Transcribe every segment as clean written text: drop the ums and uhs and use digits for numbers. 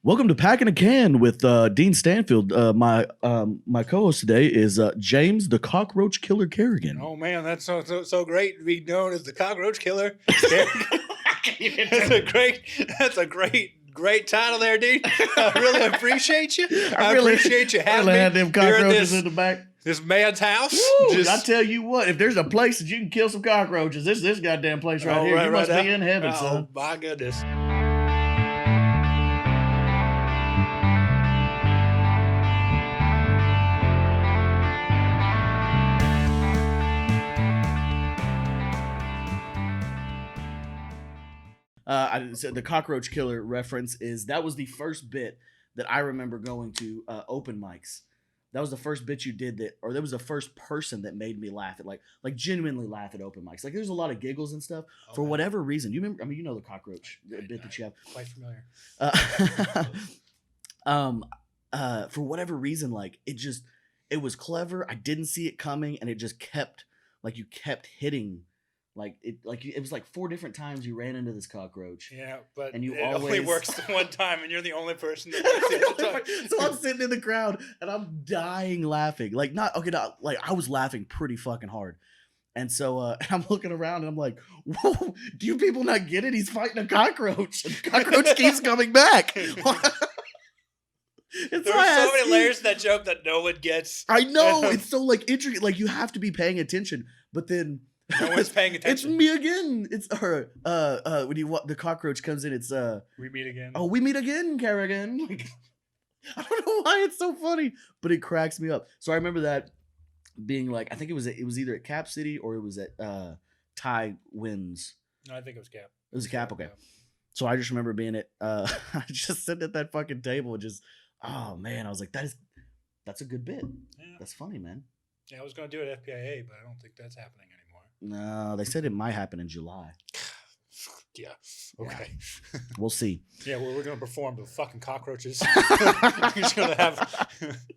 Welcome to Packin a Can with Dean Stanfield. My co-host today is James the Cockroach Killer Carrigan. Oh man, that's so great to be known as the Cockroach Killer. That's a great title there, Dean. I really appreciate you. I appreciate you having me. Had them cockroaches in the back. This man's house. I tell you what, if there's a place that you can kill some cockroaches, this goddamn place right here. You must be in heaven, son. Oh my goodness. So the cockroach killer reference that was the first bit that I remember going to open mics. That was the first bit you did that was the first person that made me laugh at like genuinely laugh at open mics. Like there's a lot of giggles and stuff for whatever reason. You remember? I mean, you know the cockroach bit that you have. Quite familiar. For whatever reason, like it was clever. I didn't see it coming, and it just kept hitting. It was like 4 different times you ran into this cockroach. Yeah, but and you it always only works the one time, and you're the only person that works it. So I'm sitting in the crowd and I'm dying laughing. I was laughing pretty fucking hard. And so and I'm looking around and I'm like, whoa, do you people not get it? He's fighting a cockroach. And the cockroach keeps coming back. There's so many layers to that joke that no one gets. I know. It's so intricate. Like you have to be paying attention, but then no one's paying attention. It's me again. It's her. When the cockroach comes in, it's we meet again. Oh, we meet again, Carrigan. I don't know why it's so funny, but it cracks me up. So I remember that being like, I think it was either at Cap City or it was at Ty Wynn's. No, I think it was Cap. It was Cap, okay. So I just remember being at I just sitting at that fucking table and just, oh man, I was like, that's a good bit. Yeah. That's funny, man. Yeah, I was gonna do it at FPIA, but I don't think that's happening anymore. No, they said it might happen in July. Yeah. Okay. Yeah. We'll see. Yeah, well, we're gonna perform the fucking cockroaches. We're just gonna have.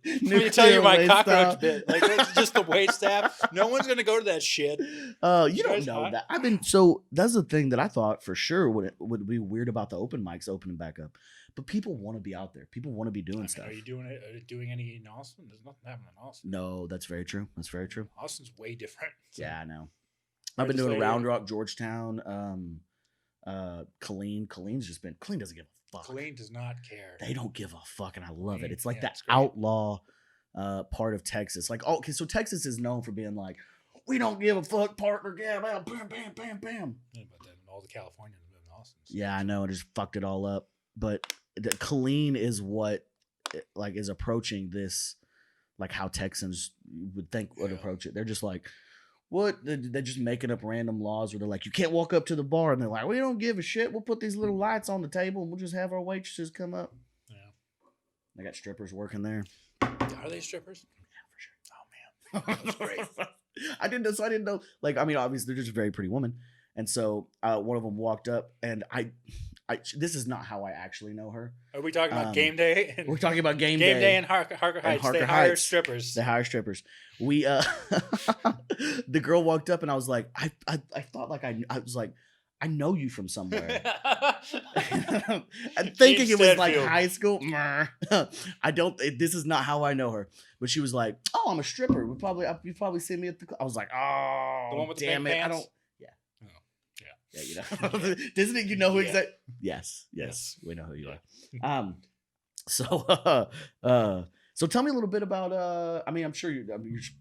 Let me tell you my cockroach bit. Like it's just the wait staff. No one's gonna go to that shit. You don't know that. So that's the thing that I thought for sure would be weird about the open mics opening back up. But people want to be out there. People want to be doing stuff. Are you doing it? Are you doing any in Austin? There's nothing happening in Austin. No, that's very true. That's very true. Austin's way different. So. Yeah, I know. I've been doing Round Rock, Georgetown, Killeen. Killeen doesn't give a fuck. Killeen does not care. They don't give a fuck, and I love it. It's like that outlaw part of Texas. Like, okay, so Texas is known for being like, we don't give a fuck, partner. Yeah, bam, bam, bam, bam, bam. Yeah, but then all the Californians live in Austin. So yeah, I know. I just fucked it all up. But Killeen is what is approaching this, like how Texans would think would approach it. They're just like, what? They're just making up random laws where they're like, you can't walk up to the bar, and they're like, we don't give a shit. We'll put these little lights on the table, and we'll just have our waitresses come up. Yeah, they got strippers working there. Are they strippers? Yeah, for sure. Oh man, that's great. I didn't know. Like, I mean, obviously they're just a very pretty woman, and so one of them walked up, and this is not how I actually know her. Are we talking about game day? We're talking about game day. Game day in Harker Heights. They hire strippers. They hire strippers. We the girl walked up and I was like, I thought like I was like, I know you from somewhere. I'm thinking Dean it was Stanfield. like high school. I don't. This is not how I know her. But she was like, oh, I'm a stripper. You probably see me at the. I was like, oh, the one with damn the it, pants? I don't. Yeah, you know, doesn't it? You know who exactly? Yes, we know who you are. So tell me a little bit about. I mean, I'm sure you're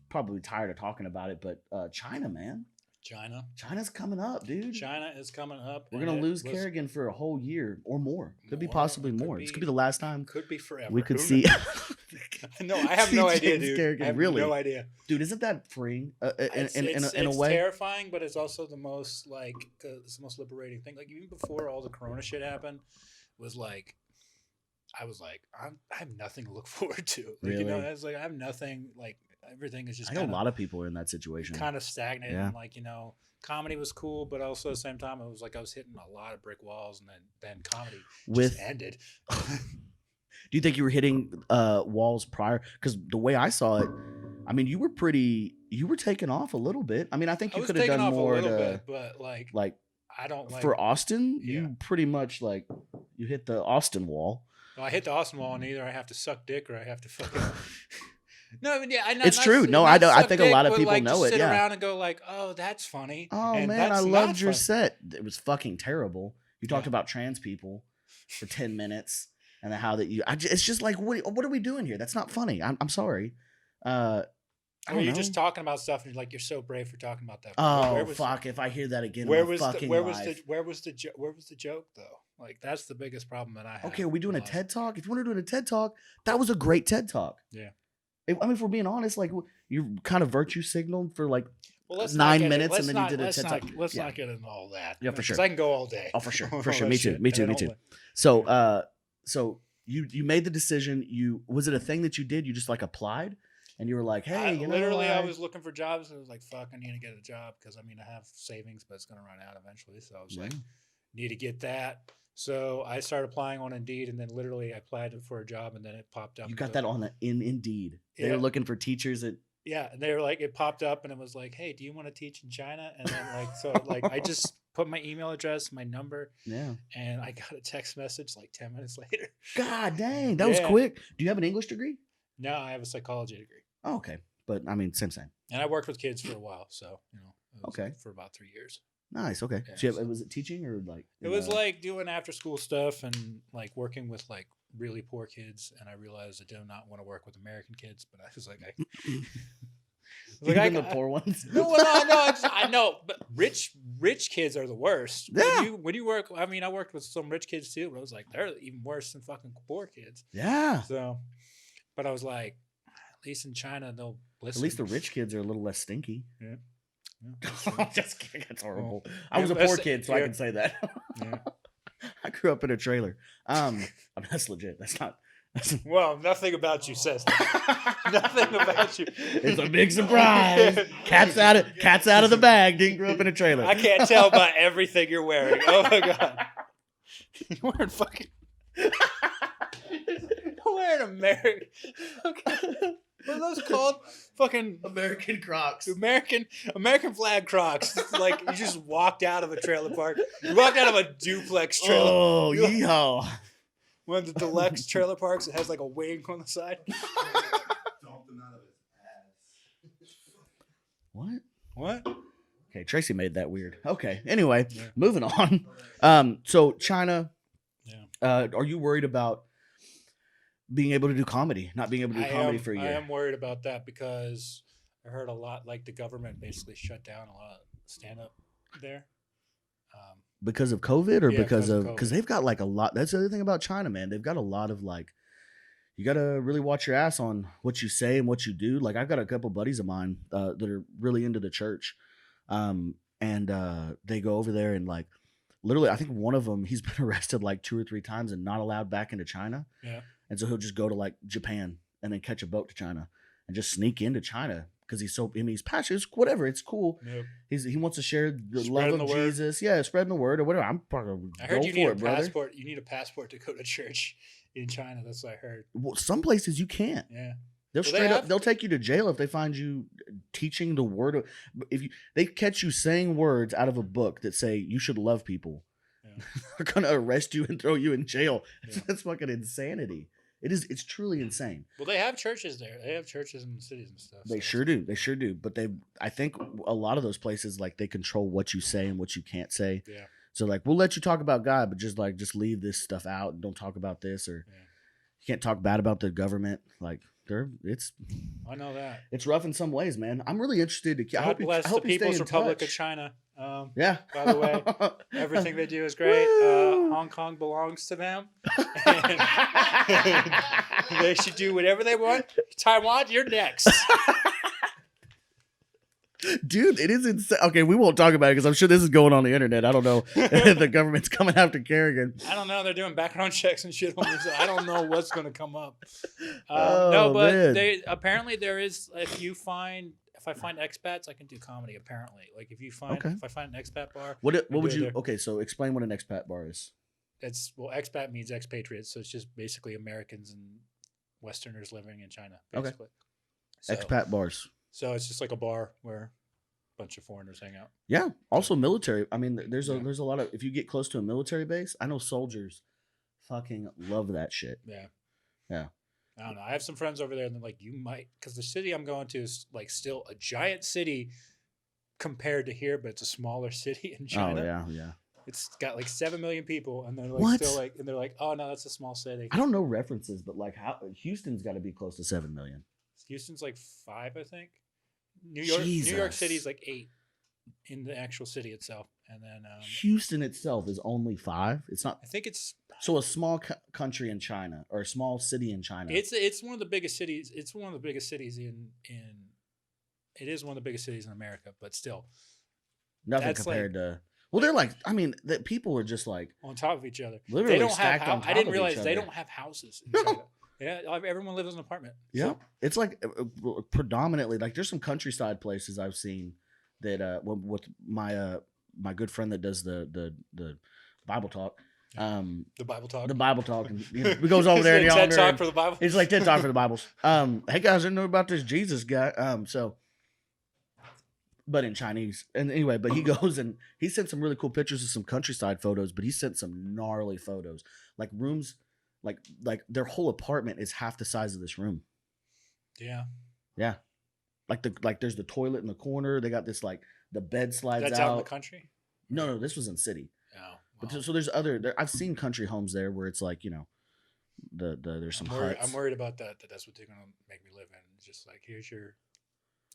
probably tired of talking about it, but China, man. China's coming up, dude. China is coming up. We're gonna lose Carrigan for a whole year or more. Could be possibly more. This could be the last time. Could be forever. We could see. No, I have no idea, dude. Carrigan, I have really? No idea, dude. Isn't that freeing in a it's way? Terrifying, but it's also the most it's the most liberating thing. Like even before all the Corona shit happened, was like. I was like, I have nothing to look forward to. Like, really? You know, I was like, I have nothing. Like everything is just. I know a lot of people are in that situation. Kind of stagnant. Yeah. And like comedy was cool, but also at the same time, it was like I was hitting a lot of brick walls, and then comedy just ended. Do you think you were hitting walls prior? Because the way I saw it, I mean, you were taking off a little bit. I mean, I think you could have done more a little bit, but like I don't like for Austin. Yeah. You pretty much you hit the Austin wall. Well, I hit the awesome wall, and either I have to suck dick or I have to fucking. No, I mean, yeah, It's true. No, I don't. I think a lot of people know it. Sit Yeah. around and go like, "Oh, that's funny." Oh and man, I that's loved your fun. set. It was fucking terrible. You talked about trans people for 10 minutes and how that you. It's just like, what are we doing here? That's not funny. I'm sorry. Or you're just talking about stuff and you're like, you're so brave for talking about that. Oh fuck! If I hear that again, where was the joke though? Like that's the biggest problem that I have. Okay, are we doing a TED Talk? If you want to do a TED Talk, that was a great TED Talk. Yeah. I mean, if we're being honest, like you kind of virtue signaled for like well, 9 minutes, and then you did a TED Talk. Let's not get into all that. Yeah, for sure. Because I can go all day. Oh, for sure, for sure. Me too. Me too. So, so you made the decision. Was it a thing that you did? You just like applied, and you were like, hey, I was looking for jobs. And I was like, fuck, I need to get a job because I mean, I have savings, but it's gonna run out eventually. So I was like, need to get that. So I started applying on Indeed, and then literally I applied for a job, and then it popped up. You got that on Indeed. They were looking for teachers at. Yeah, and they were like, it popped up, and it was like, hey, do you want to teach in China? And then I just put my email address, my number, and I got a text message like 10 minutes later. God dang, that was quick. Do you have an English degree? No, I have a psychology degree. Oh, okay, but I mean, same. And I worked with kids for a while, so for about 3 years. Nice. Okay. Yeah, so was it teaching or like? It was like doing after school stuff and like working with like really poor kids. And I realized I do not want to work with American kids, but I was like, the poor ones. No, I know, but rich kids are the worst. Yeah. When you work, I mean, I worked with some rich kids too, but I was like, they're even worse than fucking poor kids. Yeah. So, but I was like, at least in China they'll listen. At least the rich kids are a little less stinky. Yeah. Just kidding. That's horrible. I was a poor kid, so I can say that. I grew up in a trailer. I mean, that's legit. That's not. Well, nothing about you says that. Nothing about you. It's a big surprise. Cat's out of the bag. Didn't grow up in a trailer. I can't tell by everything you're wearing. Oh my god. You're wearing fucking. You're wearing American. What are those called? Fucking American Crocs. American flag Crocs. It's like you just walked out of a trailer park. You walked out of a duplex trailer. Oh, yeehaw. One of the deluxe trailer parks that has like a wing on the side. What? Okay, Tracy made that weird. Okay, anyway, moving on. So China, are you worried about being able to do comedy, not being able to do comedy for a year? I am worried about that because I heard a lot, like the government basically shut down a lot of stand-up there. Because of COVID or because they've got like a lot. That's the other thing about China, man. They've got a lot of like, you got to really watch your ass on what you say and what you do. Like I've got a couple buddies of mine that are really into the church. And they go over there and like, literally, I think one of them, he's been arrested like 2 or 3 times and not allowed back into China. Yeah. And so he'll just go to like Japan and then catch a boat to China and just sneak into China because he's passionate. It's whatever. It's cool. Yep. He wants to share the love of Jesus. Yeah, spreading the word or whatever. I'm probably. I heard you need a passport. You need a passport to go to church in China. That's what I heard. Well, some places you can't. Yeah. They'll take you to jail if they find you teaching the word. They catch you saying words out of a book that say you should love people. Yeah. They're gonna arrest you and throw you in jail. Yeah. That's fucking insanity. It's truly insane. Well, they have churches there. They have churches in the cities and stuff. They sure do. But I think a lot of those places, like they control what you say and what you can't say. Yeah. So like, we'll let you talk about God, but just leave this stuff out and don't talk about this, or you can't talk bad about the government. Like I know that it's rough in some ways, man. I'm really interested to. God bless the People's Republic of China. Yeah. By the way, everything they do is great. Hong Kong belongs to them. They should do whatever they want. Taiwan, you're next. Dude, it is insane. Okay, we won't talk about it because I'm sure this is going on the internet. I don't know if the government's coming after Carrigan. I don't know. They're doing background checks and shit on me, so I don't know what's going to come up. Man. Apparently there is. If I find expats, I can do comedy. Apparently, like if I find an expat bar, what would you? Okay, so explain what an expat bar is. Expat means expatriates, so it's just basically Americans and Westerners living in China. Basically. Okay. Expat bars. So it's just like a bar where a bunch of foreigners hang out. Yeah. Also military. I mean, there's a lot of, if you get close to a military base, I know soldiers fucking love that shit. Yeah. Yeah. I don't know. I have some friends over there, and they're like, you might, because the city I'm going to is like still a giant city compared to here, but it's a smaller city in China. Oh yeah, yeah. It's got like 7 million people, and they're like What? still like, and they're like, oh no, that's a small city. I don't know references, but like how Houston's got to be close to 7 million. Houston's like 5, I think. New York City's like 8 in the actual city itself, and then Houston itself is only 5. It's not. I think it's So a small country in China, or a small city in China. it's one of the biggest cities. It's one of the biggest cities in. It is one of the biggest cities in America, but still, nothing compared to. Well, they're like, I mean, that people are just like on top of each other. Literally they don't stacked have. on top I didn't of realize each they other. don't have houses in China. Yeah, everyone lives in an apartment. Yeah, So, it's like predominantly like there's some countryside places I've seen that with my good friend that does the Bible talk. the Bible talk. The Bible talk, and he goes over there and TED yonder. talk for the Bible. It's like TED talk for the Bibles. Hey guys, I didn't know about this Jesus guy. But in Chinese. And anyway, but he goes and he sent some really cool pictures of some countryside photos, but he sent some gnarly photos. Like rooms, like their whole apartment is half the size of this room. Yeah. Yeah. Like there's the toilet in the corner. They got this like the bed slides That's out in the country? No, this was in city. Oh. But so there's I've seen country homes there where it's like, you know, there's some huts. I'm worried about that that's what they're gonna make me live in. It's just like, here's your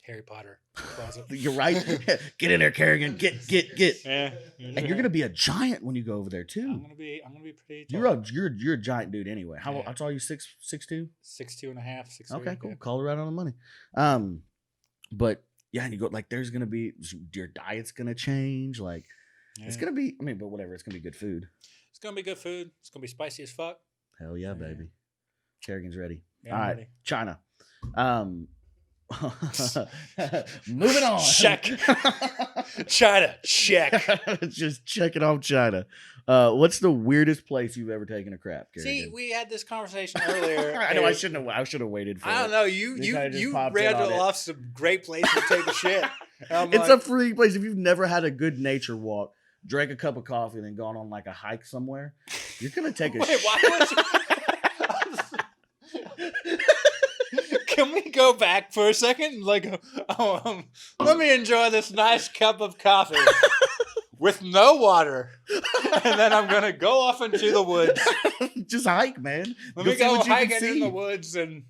Harry Potter closet. You're right. Get in there, Carrigan. Get. Yeah. And you're gonna be a giant when you go over there too. I'm gonna be pretty tall. You're a giant dude anyway. How Yeah. tall are you? 6'2"? 6'2.5", 6'3". Okay, cool. Yeah. Colorado on the money. But yeah, and you go like there's gonna be your diet's gonna change. Like it's gonna be. I mean, but whatever. It's gonna be good food. It's gonna be good food. It's gonna be spicy as fuck. Hell yeah, baby. Kerrigan's ready. Yeah, All I'm right, ready. China. Moving on. Check. China. Check. Just checking off China. What's the weirdest place you've ever taken a crap? See, Kerrigan? we had this conversation earlier. I know I should have waited for I don't it. know. You kinda just popped in rattled on it. off some great places to take a shit. It's a free place. If you've never had a good nature walk, drank a cup of coffee, and then gone on like a hike somewhere, you're gonna take a Wait, why would you? Can we go back for a second? Like, let me enjoy this nice cup of coffee with no water, and then I'm gonna go off into the woods. Just hike, man. Let me see go what you can hiking in see. the woods and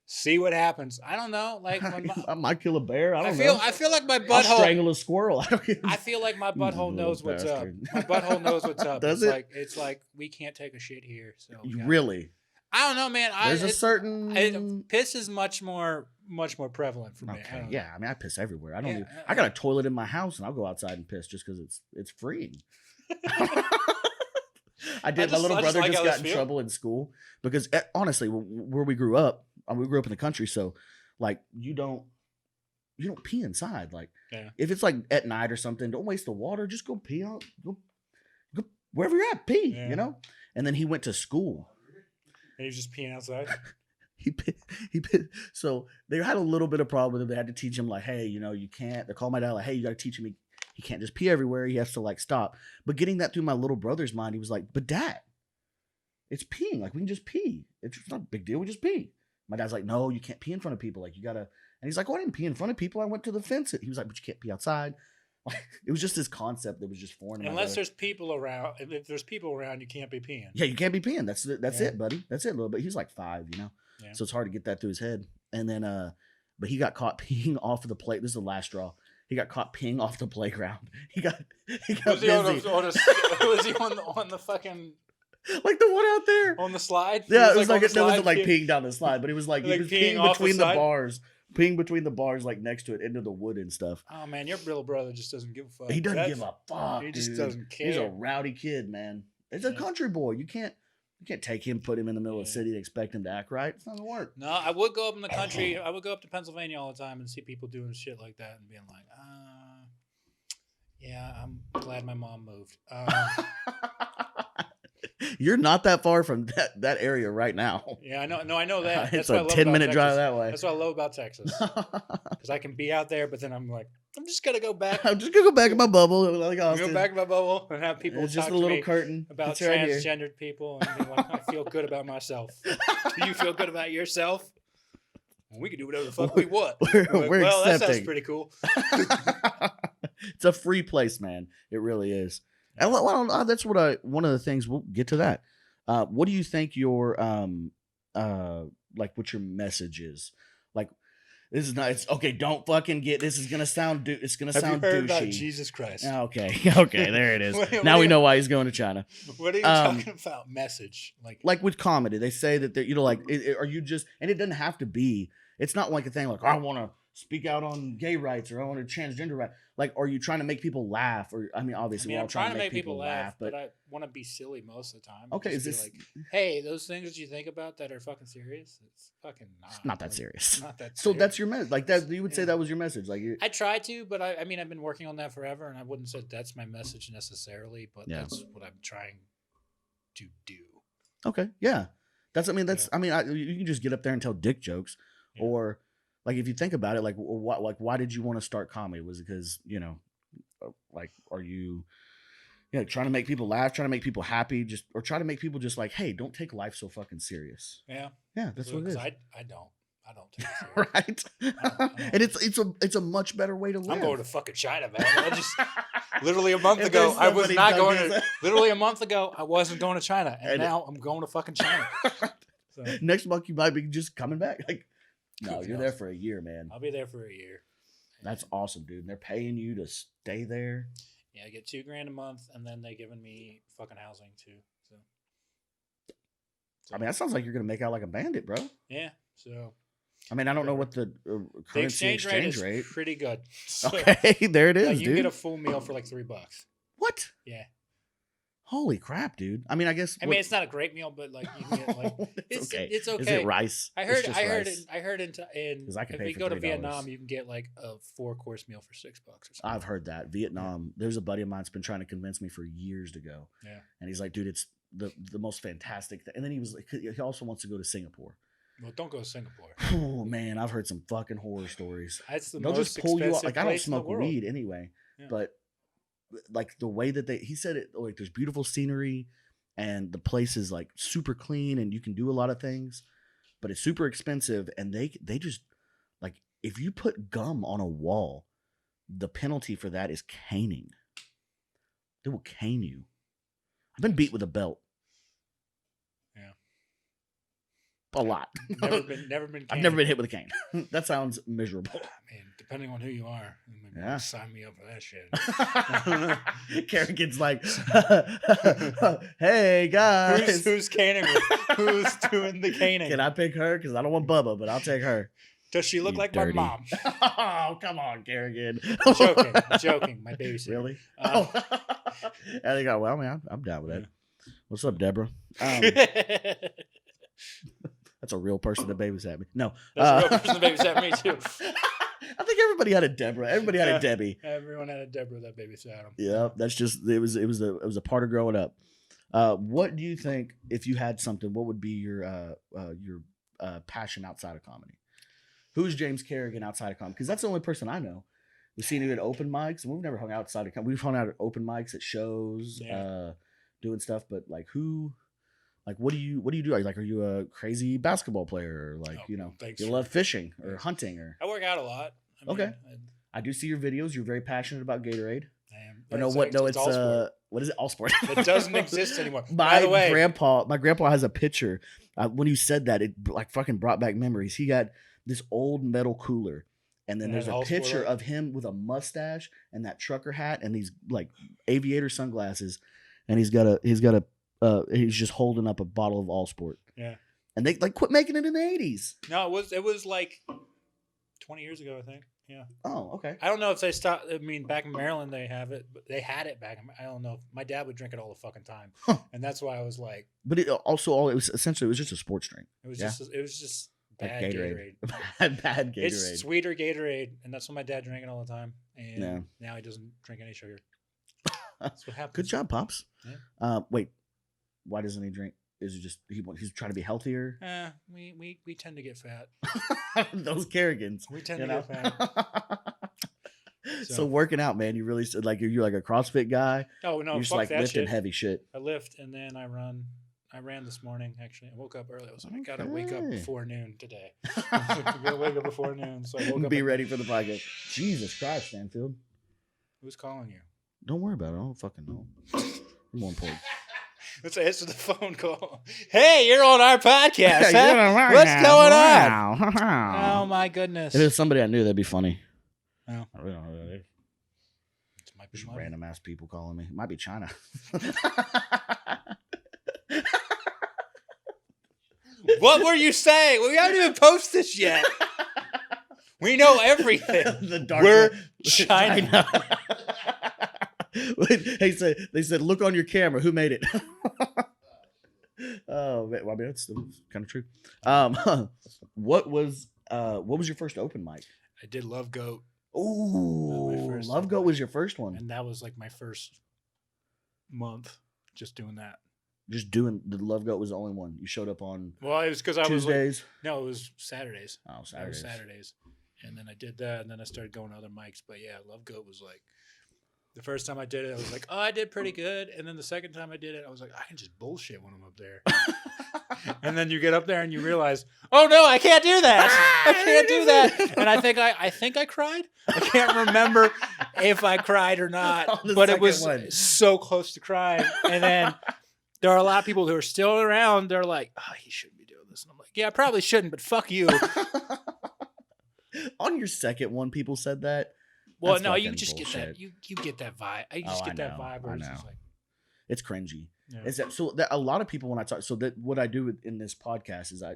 see what happens. I don't know. Like, I might kill a bear. I I don't feel know. like my I'll butthole. strangle a squirrel. I don't give I feel like my butthole little knows what's up. bastard. My butthole knows what's up. Does it's it? like it's like we can't take a shit here. So Really? I don't know, man. There's a certain. Piss is much more prevalent for me. I Okay, don't know. yeah. I mean, I piss everywhere. I don't. Yeah, Even, I got a toilet in my house, and I'll go outside and piss just because it's freeing. I did. My little brother like just how got this in feel. trouble in school because honestly, where we grew up in the country, so like you don't pee inside. Like Yeah. if it's like at night or something, don't waste the water. Just go pee out. Go wherever you're at, pee. Yeah. You know. And then he went to school. And he's just peeing outside. He so they had a little bit of problem with him. They had to teach him like, hey, you know, you can't. They called my dad like, hey, you got to teach him. He can't just pee everywhere. He has to like stop. But getting that through my little brother's mind, he was like, but dad, it's peeing. Like we can just pee. It's not a big deal. We just pee. My dad's like, no, you can't pee in front of people. Like you gotta. And he's like, oh, I didn't pee in front of people. I went to the fence. He was like, but you can't pee outside. It was just this concept that was just foreign. Unless there's people around. If there's people around, you can't be peeing. Yeah, you can't be peeing. That's Yeah. it, buddy. That's it, little bit. He's like 5, you know. Yeah. So it's hard to get that through his head. And then, but he got caught peeing off of the plate. This is the last straw. He got caught peeing off the playground. He got Was busy. he was he on the fucking Like the one out there. on the slide? He Yeah, it was on like the it wasn't slide like peeing? peeing down the slide, but it was like he Like was peeing peeing off the between the side? bars, peeing between the bars, like next to it, into the wood and stuff. Oh man, your little brother just doesn't give a fuck. He doesn't That's- give a fuck. He just dude. doesn't He's a care. rowdy kid, man. It's a Yeah. country boy. You can't take him, put him in the middle of the Yeah. city, and expect him to act right. It's not gonna work. No, I would go up in the country. I would go up to Pennsylvania all the time and see people doing shit like that and being like, yeah, I'm glad my mom moved. You're not that far from that area right now. Yeah, I know. No, I know that. It's That's what I a love 10-minute about drive Texas. that way. That's what I love about Texas. Because I can be out there, but then I'm like, I'm just gonna go back. I'm just gonna go back in my bubble, like Austin. Go back in my bubble and have people It's talk just a to little me curtain about It's right here. transgendered people and be like, I feel good about myself. Do you feel good about yourself? Well, we can do whatever the fuck we want. We're Well, that sounds accepting. pretty cool. It's a free place, man. It really is. And that's what one of the things, we'll get to that. What do you think your like what your message is? Like, this is not. It's okay. Don't fucking get. This is gonna sound. It's gonna Have sound you heard douchey. about Jesus Christ? Okay. Okay. There it is. What Now do we you- know why he's going to China. What are you talking about? Message Like with comedy, they say that they're, like, are you just? And it doesn't have to be. It's not like a thing like, I want to speak out on gay rights or I want to transgender rights. Like, are you trying to make people laugh? Or obviously, we're all I'm trying to make people laugh, but I want to be silly most of the time. Okay, Just is be this like, hey, those things that you think about that are fucking serious? It's fucking not. It's not that Like, serious. Not that. So serious. that's your message. Like that, you would say Yeah. that was your message. Like, I try to, but I mean, I've been working on that forever, and I wouldn't say that's my message necessarily, but Yeah. that's what I'm trying to do. okay, yeah, that's. I mean, you can just get up there and tell dick jokes, Yeah. or like if you think about it, like why did you want to start comedy? Was it because like, are you trying to make people laugh, trying to make people happy, or try to make people just like, hey, don't take life so fucking serious. Yeah, That's what it is. I don't take it serious. Right. don't. And it's a much better way to live. I'm going to fucking China, man. I just literally a month If ago, there's I was somebody not dug going his- to. Literally a month ago, I wasn't going to China, and And- now I'm going to fucking China. So Next month you might be just coming back. Like, no, Who you're knows? there for a year, man. I'll be there for a year. That's awesome, dude. And they're paying you to stay there. Yeah, I get $2,000 a month, and then they giving me fucking housing too. So I mean, that sounds like you're gonna make out like a bandit, bro. yeah, so I mean, I don't know what the the currency exchange rate rate. is pretty good. So, Okay, there it is, like, you dude. can get a full meal for like $3. What? Yeah, Holy crap, dude! I mean, I guess. I mean it's not a great meal, but like you can get like it's okay. It's okay. Is it rice? I It's heard. just I heard. rice. I heard in 'Cause I could if pay you for go to $3. Vietnam, you can get like a 4-course meal for $6 or something. I've heard that Vietnam. There's a buddy of mine's been trying to convince me for years to go. Yeah. And he's like, dude, it's the most fantastic thing. And then he was like, he also wants to go to Singapore. Well, don't go to Singapore. Oh man, I've heard some fucking horror stories. That's the They'll most just pull you out. expensive Like, I don't place in the smoke world. weed anyway, Yeah. but like the way that he said it, like there's beautiful scenery and the place is like super clean and you can do a lot of things, but it's super expensive. And they just like, if you put gum on a wall, the penalty for that is caning. They will cane you. I've been beat with a belt. Yeah. A lot. Never been. I've never been hit with a cane. That sounds miserable. I mean, depending on who you are, you might Yeah. sign me up for that shit. Kerrigan's like, hey guys, Who's caning? Who's doing the caning? can I pick her? Because I don't want Bubba, but I'll take her. Does she look You like dirty. my mom? Oh, come on, Kerrigan. Joking. My babysitter. Really? Uh, And they go, well, man, I'm down with that. What's up, Deborah? That's a real person that babysat me. No. That's a real person that babysat me too. I think everybody had a Deborah. Everybody had a Debbie. Everyone had a Deborah that babysat them. Yeah, that's just it was a part of growing up. What do you think if you had something? What would be your passion outside of comedy? Who's James Carrigan outside of comedy? Because that's the only person I know. We've seen him at open mics, and we've never hung outside of comedy. We've hung out at open mics at shows, doing stuff. But like, what do you do? Are you a crazy basketball player? Or like, thanks you for- love fishing or hunting? Or I work out a lot. Okay. I do see your videos. You're very passionate about Gatorade. I am. Or no, It's what? like- No, it's it's all sport. what is it? All sport. It doesn't exist anymore. My By the way, grandpa has a picture. When you said that, it like fucking brought back memories. He got this old metal cooler, and then It there's had a all sport picture on it? of him with a mustache and that trucker hat and these like aviator sunglasses, and he's just holding up a bottle of All Sport. Yeah. And they like quit making it in the 80s. no, it was like 20 years ago, I think. Yeah. Oh, okay. I don't know if they stopped. I mean, back in Maryland, they have it, but they had it back. I don't know. My dad would drink it all the fucking time, Huh. and that's why I was like, But it was just a sports drink. it was Yeah. just Like bad Gatorade. Gatorade. Bad Gatorade. It's sweeter Gatorade, and that's what my dad drank it all the time. And Yeah. now he doesn't drink any sugar. That's what happens. Good job, Pops. Yeah. Wait, why doesn't he drink? Is it just he's trying to be healthier? We tend to get fat. Those Carrigans. We tend you to know? get fat. So working out, man, you really like you're like a CrossFit guy. Oh no, You're just fuck like that lifting shit. heavy shit. I lift and then I run. I ran this morning. Actually, I woke up early. I was like, I gotta wake up before noon today. I gotta wake up before noon, so I woke up. Be ready for the podcast. Jesus Christ, Stanfield. Who's calling you? Don't worry about it. I don't fucking know. More important. Let's answer the phone call. Hey, you're on our podcast, huh? What's going on? Oh my goodness! If it was somebody I knew, that'd be funny. No. I really don't know who that is. It might be Just mine. random ass people calling me. It might be China. What were you saying? We haven't even posted this yet. We know everything. The dark We're web. China. they said, look on your camera. Who made it? Oh, man, well, I mean, that's kind of true. What was your first open mic? I did Love Goat. Ooh, Love Goat was your first one. And that was like my first month just doing that. Just doing the Love Goat was the only one. You showed up on Well, it was because I was like, Tuesdays. no, it was Saturdays. Oh, It Saturdays. was Saturdays. And then I did that, and then I started going to other mics. But yeah, Love Goat was like, the first time I did it, I was like, oh, I did pretty good. And then the second time I did it, I was like, I can just bullshit when I'm up there. And then you get up there and you realize, oh no, I can't do that. I can't do that. And I think I cried. I can't remember if I cried or not, but it was so close to crying. And then there are a lot of people who are still around. They're like, oh, he shouldn't be doing this. And I'm like, yeah, I probably shouldn't, but fuck you. On your second one, people said that. Well, That's no, you fucking just bullshit. get that. You get that vibe. I just get that vibe where it's just like, it's cringy. yeah. Is that so? That a lot of people when I talk, so that what I do in this podcast is I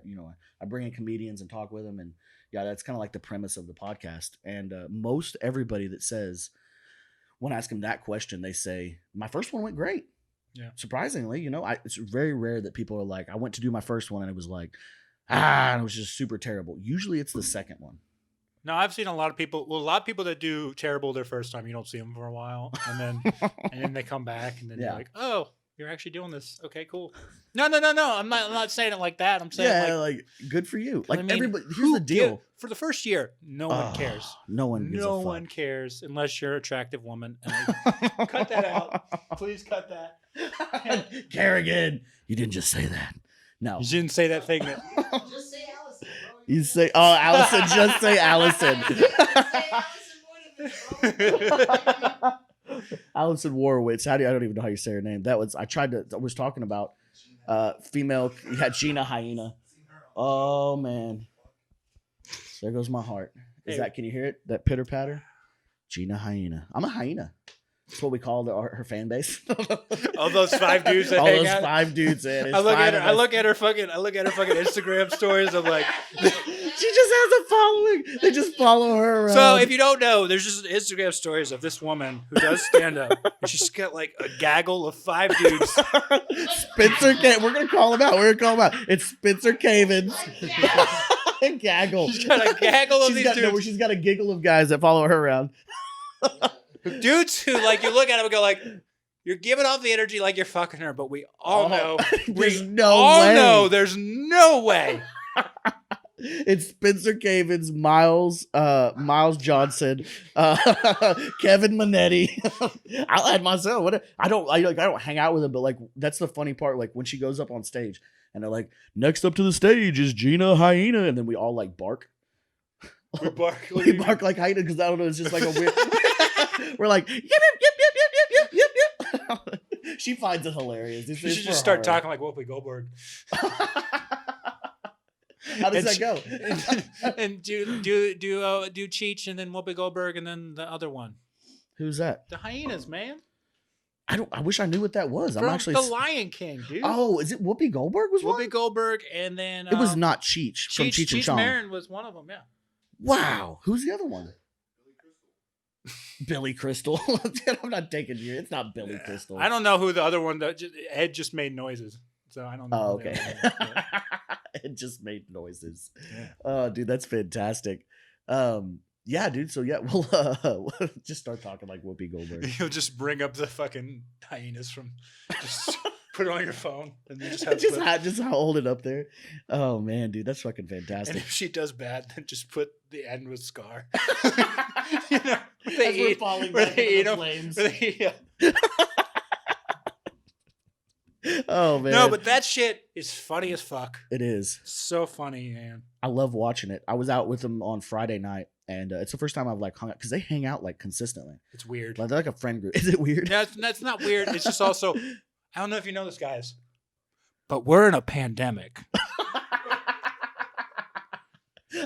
bring in comedians and talk with them, and yeah, that's kind of like the premise of the podcast. And most everybody that says, when I ask them that question, they say my first one went great. Yeah, surprisingly, it's very rare that people are like, I went to do my first one and it was like, and it was just super terrible. Usually, it's the second one. No, I've seen a lot of people. Well, a lot of people that do terrible their first time, you don't see them for a while, and then they come back, and then you're like, oh, you're actually doing this. Okay, cool. No. I'm not saying it like that. I'm saying like good for you. Like, I mean, everybody. Here's who the deal. For the first year, no one cares. No one gives a fuck. one cares unless you're an attractive woman. And cut that out. Please cut that. Carrigan, you didn't just say that. No, you didn't say that thing. Just say Allison, bro. You say, oh, Allison, just say Allison. Allison Warwitz. I don't even know how you say her name. I was talking about female. You had Gina Hyena. Oh man. There goes my heart. Can you hear it? That pitter patter? Gina Hyena. I'm a hyena. That's what we call her fan base. All those 5 dudes that all hang those out. 5 dudes in. I look at her fucking Instagram stories. I'm like, she just has a following. They just follow her around. So if you don't know, there's just Instagram stories of this woman who does stand up, and she's got like a gaggle of 5 dudes. Spencer, we're gonna call him out. It's Spencer Cavins. Gaggle. She's got a gaggle of these dudes. She's got a giggle of guys that follow her around. Dudes who like you look at them and go like, you're giving off the energy like you're fucking her, but we all know there's no way. It's Spencer Cavins, Miles Johnson, Kevin Minetti. I'll add myself. I don't hang out with him, but like that's the funny part. Like when she goes up on stage and they're like, next up to the stage is Gina Hyena, and then we all like bark. We bark. We bark like hyena because I don't know. It's just like a weird. We're like yip yip yip yip yip yip yip. She finds it hilarious. You should just start talking like Whoopi Goldberg. How does that go? And do Cheech and then Whoopi Goldberg and then the other one. Who's that? The hyenas, man. I wish I knew what that was. From I'm actually the Lion King, dude. Oh, is it Whoopi Goldberg? Was Whoopi one? Goldberg and then It was not Cheech from Cheech and Chong. Marin was one of them. Yeah. Wow, who's the other one? Billy Crystal. I'm not taking you. It's not Billy Crystal. I don't know who the other one. Ed just made noises, so I don't know. Oh, okay. It just made noises. Yeah. Oh, dude, that's fantastic. Yeah, dude. So yeah, we'll just start talking like Whoopi Goldberg. He'll just bring up the fucking hyenas from just Put it on your phone and then just have just hold it up there. Oh man, dude, that's fucking And fantastic. if she does bad, then just put the end with Scar. You know, As we're falling back into the flames. Oh man. No, but that shit is funny as fuck. It is. So funny, man. I love watching it. I was out with them on Friday night, and it's the first time I've like hung out because they hang out like consistently. It's weird. Like they're like a friend group. Is it weird? No, that's not weird. It's just also, I don't know if you know this, guys, but we're in a pandemic.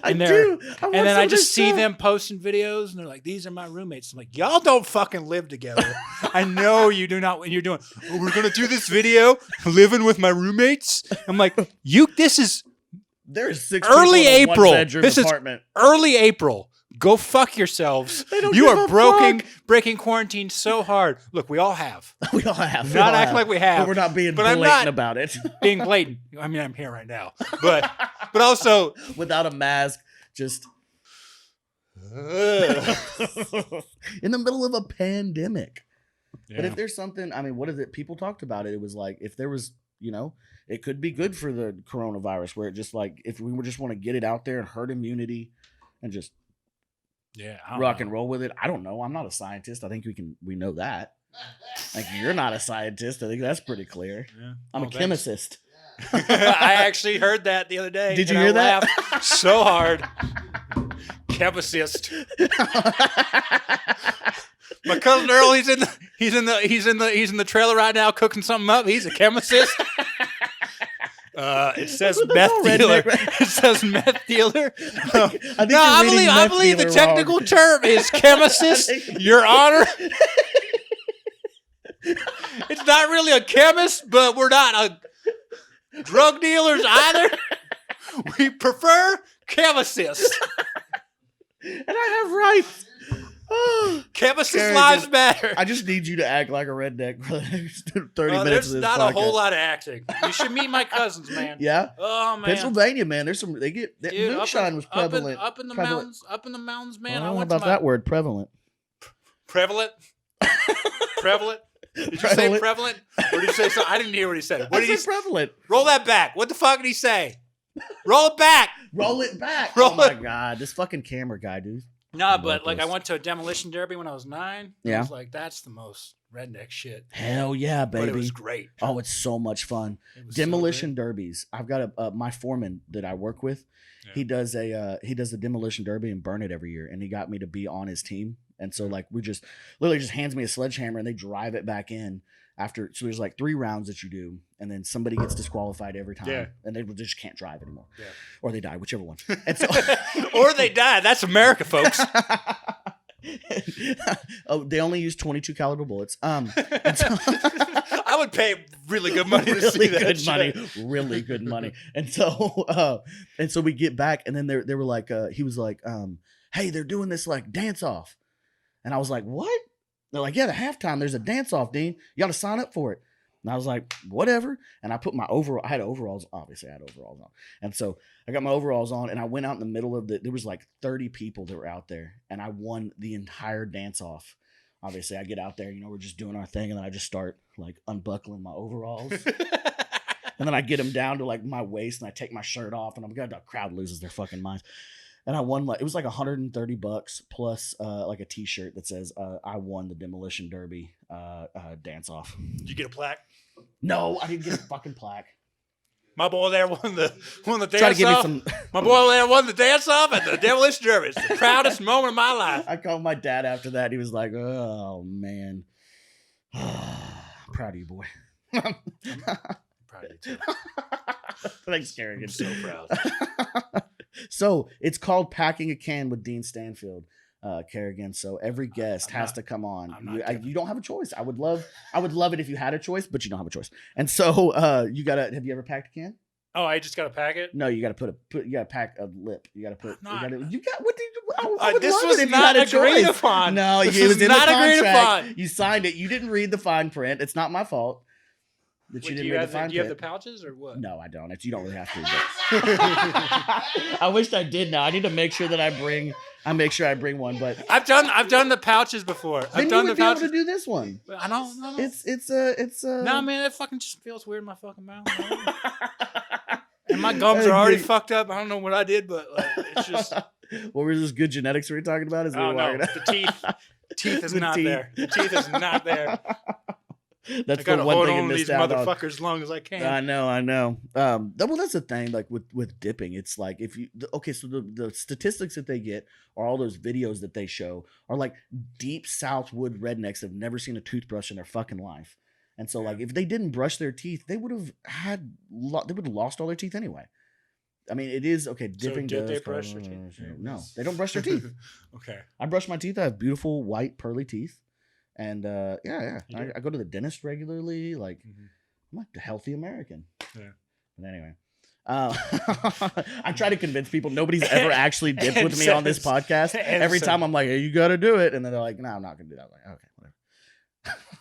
And then I just see them posting videos, and they're like, "These are my roommates." I'm like, "Y'all don't fucking live together. I know you do not." When you're doing, "Oh, we're gonna do this video, living with my roommates." I'm like, This is There's 6 early people in a April. one-bedroom This apartment. is early April. Go fuck yourselves. They don't You give are a breaking quarantine so hard. Look, we all have. We all have. Not acting like we have. But we're not being but I'm blatant not about it. being blatant. I mean, I'm here right now, but also Without a mask, just in the middle of a pandemic. But if there's something, I mean, what is it? People talked about it. It was like if there was, it could be good for the coronavirus, where it just like if we just want to get it out there and herd immunity and just rock and roll with it. I don't know. I'm not a scientist. I think we know that. Like you're not a scientist. I think that's pretty clear. Yeah. I'm a chemist. I actually heard that the other day. Did you and hear I that? laughed so hard. Chemist. My cousin Earl, he's in the trailer right now cooking something up. He's a chemist. It says meth dealer. It says meth dealer. I believe the technical term is chemist, Your Honor. It's not really a chemist, but we're not drug dealers either. We prefer chemists. And I have rights. Chemists' lives matter. I just need you to act like a redneck for the next 30 minutes There's of this not podcast. a whole lot of acting. You should meet my cousins, man. Yeah? Oh, man. Pennsylvania, man. There's some, Dude, moonshine was prevalent. Up in the mountains, man. I don't know about that word, prevalent. Prevalent? Prevalent? Did you say prevalent? Or did you say something? I didn't hear what he said. What did he say? Prevalent. Roll that back. What the fuck did he say? Roll it back. Roll it back. Roll oh my it. God. This fucking camera guy, dude. No, but like I went to a demolition derby when I was 9. Yeah. I was like, that's the most redneck shit. Hell yeah, baby. But it was great. Oh, it's so much fun. Demolition derbies. I've got my foreman that I work with. Yeah. He does the demolition derby and burn it every year, and he got me to be on his team. And so like we just literally just hands me a sledgehammer and they drive it back in after. So there's like 3 rounds that you do, and then somebody gets disqualified every time, and they just can't drive anymore, or they die, whichever one. And so, or they die. That's America, folks. Oh, they only use 22 caliber bullets. And so, I would pay really good money to see that. Really good money. And so we get back, and then they were like, he was like, hey, they're doing this like dance off, and I was like, what? They're like, yeah, the halftime, there's a dance off, Dean. You got to sign up for it. And I was like, whatever. And I put my I had overalls, obviously I had overalls on. And so I got my overalls on, and I went out in the middle of there was like 30 people that were out there, and I won the entire dance off. Obviously I get out there, we're just doing our thing, and then I just start like unbuckling my overalls. And then I get them down to like my waist, and I take my shirt off, and the crowd loses their fucking minds. And I won it was like $130 plus like a t-shirt that says I won the demolition derby dance off. Did you get a plaque? No, I didn't get a fucking plaque. My boy there won the dance Try to give off. me some. My boy there won the dance off at the demolition derby. It's the proudest moment of my life. I called my dad after that. He was like, "Oh man, proud of you, boy." I'm proud of you too. Thanks, Carrigan. I'm so proud. So it's called Packing a Can with Dean Stanfield, Carrigan. So every guest has to come on. You don't have a choice. I would love it if you had a choice, but you don't have a choice. And so have you ever packed a can? Oh, I just got to pack it? No, you got to you got to pack a lip. You got to put. What did you? This was not agreed upon. No, it was in the contract. You signed it. You didn't read the fine print. It's not my fault. that Wait, you do didn't you make have the fine do you have cut. the pouches or what? No, I don't. You don't really have to. But I wished I did now. I need to make sure that I bring one. But I've done the pouches before. then I've done you would the be able pouches. to do this one. I don't. It's No, man, that fucking just feels weird in my fucking mouth. And my gums are already fucked up. I don't know what I did, but like, it's just. What were those good genetics we were talking about? Oh no, the teeth. Teeth is not there. The teeth is not there. That's I gotta the one hold thing on you to these missed out on. motherfuckers as long as I can. I know. Well, that's the thing. Like with dipping, it's like if you so the statistics that they get are all those videos that they show are like deep Southwood rednecks that have never seen a toothbrush in their fucking life, and so like if they didn't brush their teeth, they would have lost all their teeth anyway. I mean, it is okay. Dipping. So did they brush their teeth? No, they don't brush their teeth. Okay. I brush my teeth. I have beautiful white pearly teeth, and I go to the dentist regularly. Like I'm like a healthy American. Yeah. But anyway, I try to convince people. Nobody's ever actually dipped with me on this podcast. Every time I'm like, "Hey, you got to do it," and then they're like, "No, I'm not gonna do that." I'm like, okay, whatever.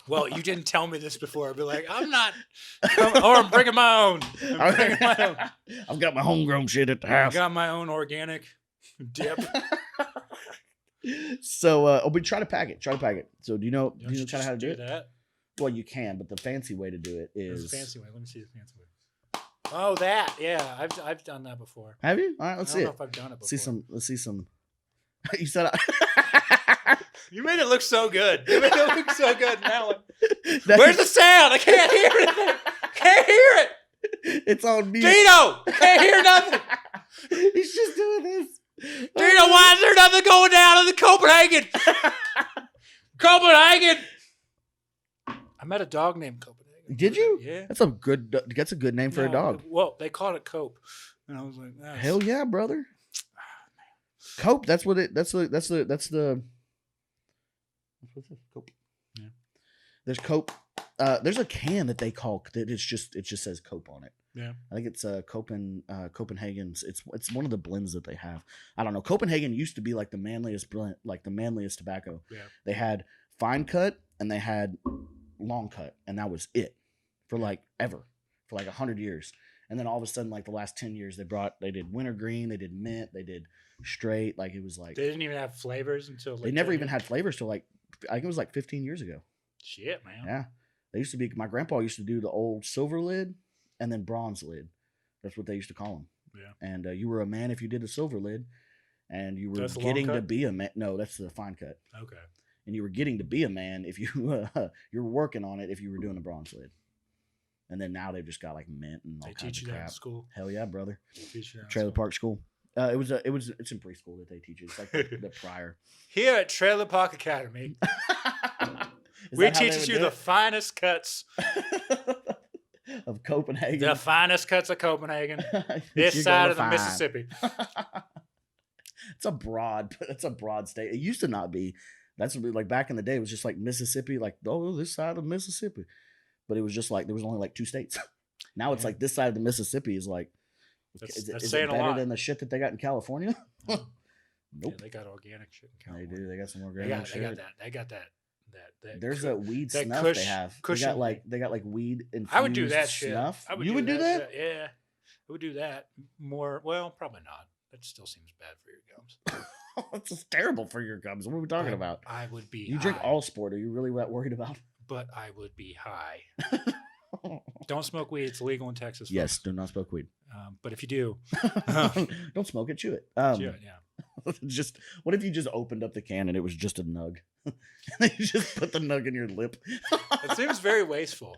Well, you didn't tell me this before. I'd be like, I'm not, or I'm bringing my own. I've got my homegrown shit at the house. I got my own organic dip. So, we try to pack it. So, do you know Don't you kind of how to do it? that? Well, you can, but the fancy way to do it There's is a fancy way. Let me see the fancy way. Oh, that. Yeah, I've done that before. Have you? All right, let's see I don't it. know if I've done it before. Let's see some. You said. You made it look so good. You made it look so good. Now, where's the sound? I can't hear anything. Can't hear it. It's on mute. Dino, can't hear nothing. He's just doing this. Dino, why is there nothing going down in the Copenhagen? Copenhagen. I met a dog named Copenhagen. Did you? Yeah. That's a good name for a dog. Well, they called it Cope, and I was like, hell yeah, brother. Cope. That's the. What's this? Cope. Yeah. There's Cope. There's a can that they call that. It just says Cope on it. Yeah. I think it's Copenhagen's. It's one of the blends that they have. I don't know. Copenhagen used to be like the manliest blend, like the manliest tobacco. Yeah. They had fine cut and they had long cut, and that was it for like ever, for like 100 years. And then all of a sudden, like the last 10 years, they did wintergreen, they did mint, they did straight. Like it was like they didn't even have flavors until like they never even had flavors till like I think it was like 15 years ago. Shit, man. Yeah, they used to be. My grandpa used to do the old silver lid and then bronze lid. That's what they used to call them. Yeah. And you were a man if you did a silver lid, and you were That's the getting long to cut? be a man. No, that's the fine cut. Okay. And you were getting to be a man if you you were working on it if you were doing a bronze lid. And then now they've just got like mint and all They kinds teach of you that in crap. school. Hell yeah, brother! They teach you that in Trailer school. Park School. It's in preschool that they teach it. It's like the prior. Here at Trailer Park Academy, Is we that how they teach would you do the it? finest cuts, Of Copenhagen. the finest cuts of Copenhagen, You're this side gonna of the find. Mississippi. It's a broad state. It used to not be. That's like back in the day. It was just like Mississippi, like this side of Mississippi, but it was just like there was only like 2 states. Now it's like this side of the Mississippi is like. Is it saying a better lot. than the shit that they got in California? Nope. Yeah, they got organic shit in They California. do. They got some They organic got, shit. they got that. There's a weed that snuff kush- they have. cushion. They got like weed infused I would do that shit. snuff. I You would do that? shit. Yeah, I would do that more. Well, probably not. That still seems bad for your gums. It's just terrible for your gums. What are we talking about? I would be. You drink all sport. Are you really that worried about? but I would be high. Don't smoke weed. It's illegal in Texas. Yes, folks. do not smoke weed. But if you do, Don't smoke it, chew it. yeah. Just what if you just opened up the can and it was just a nug? And then you just put the nug in your lip. It seems very wasteful.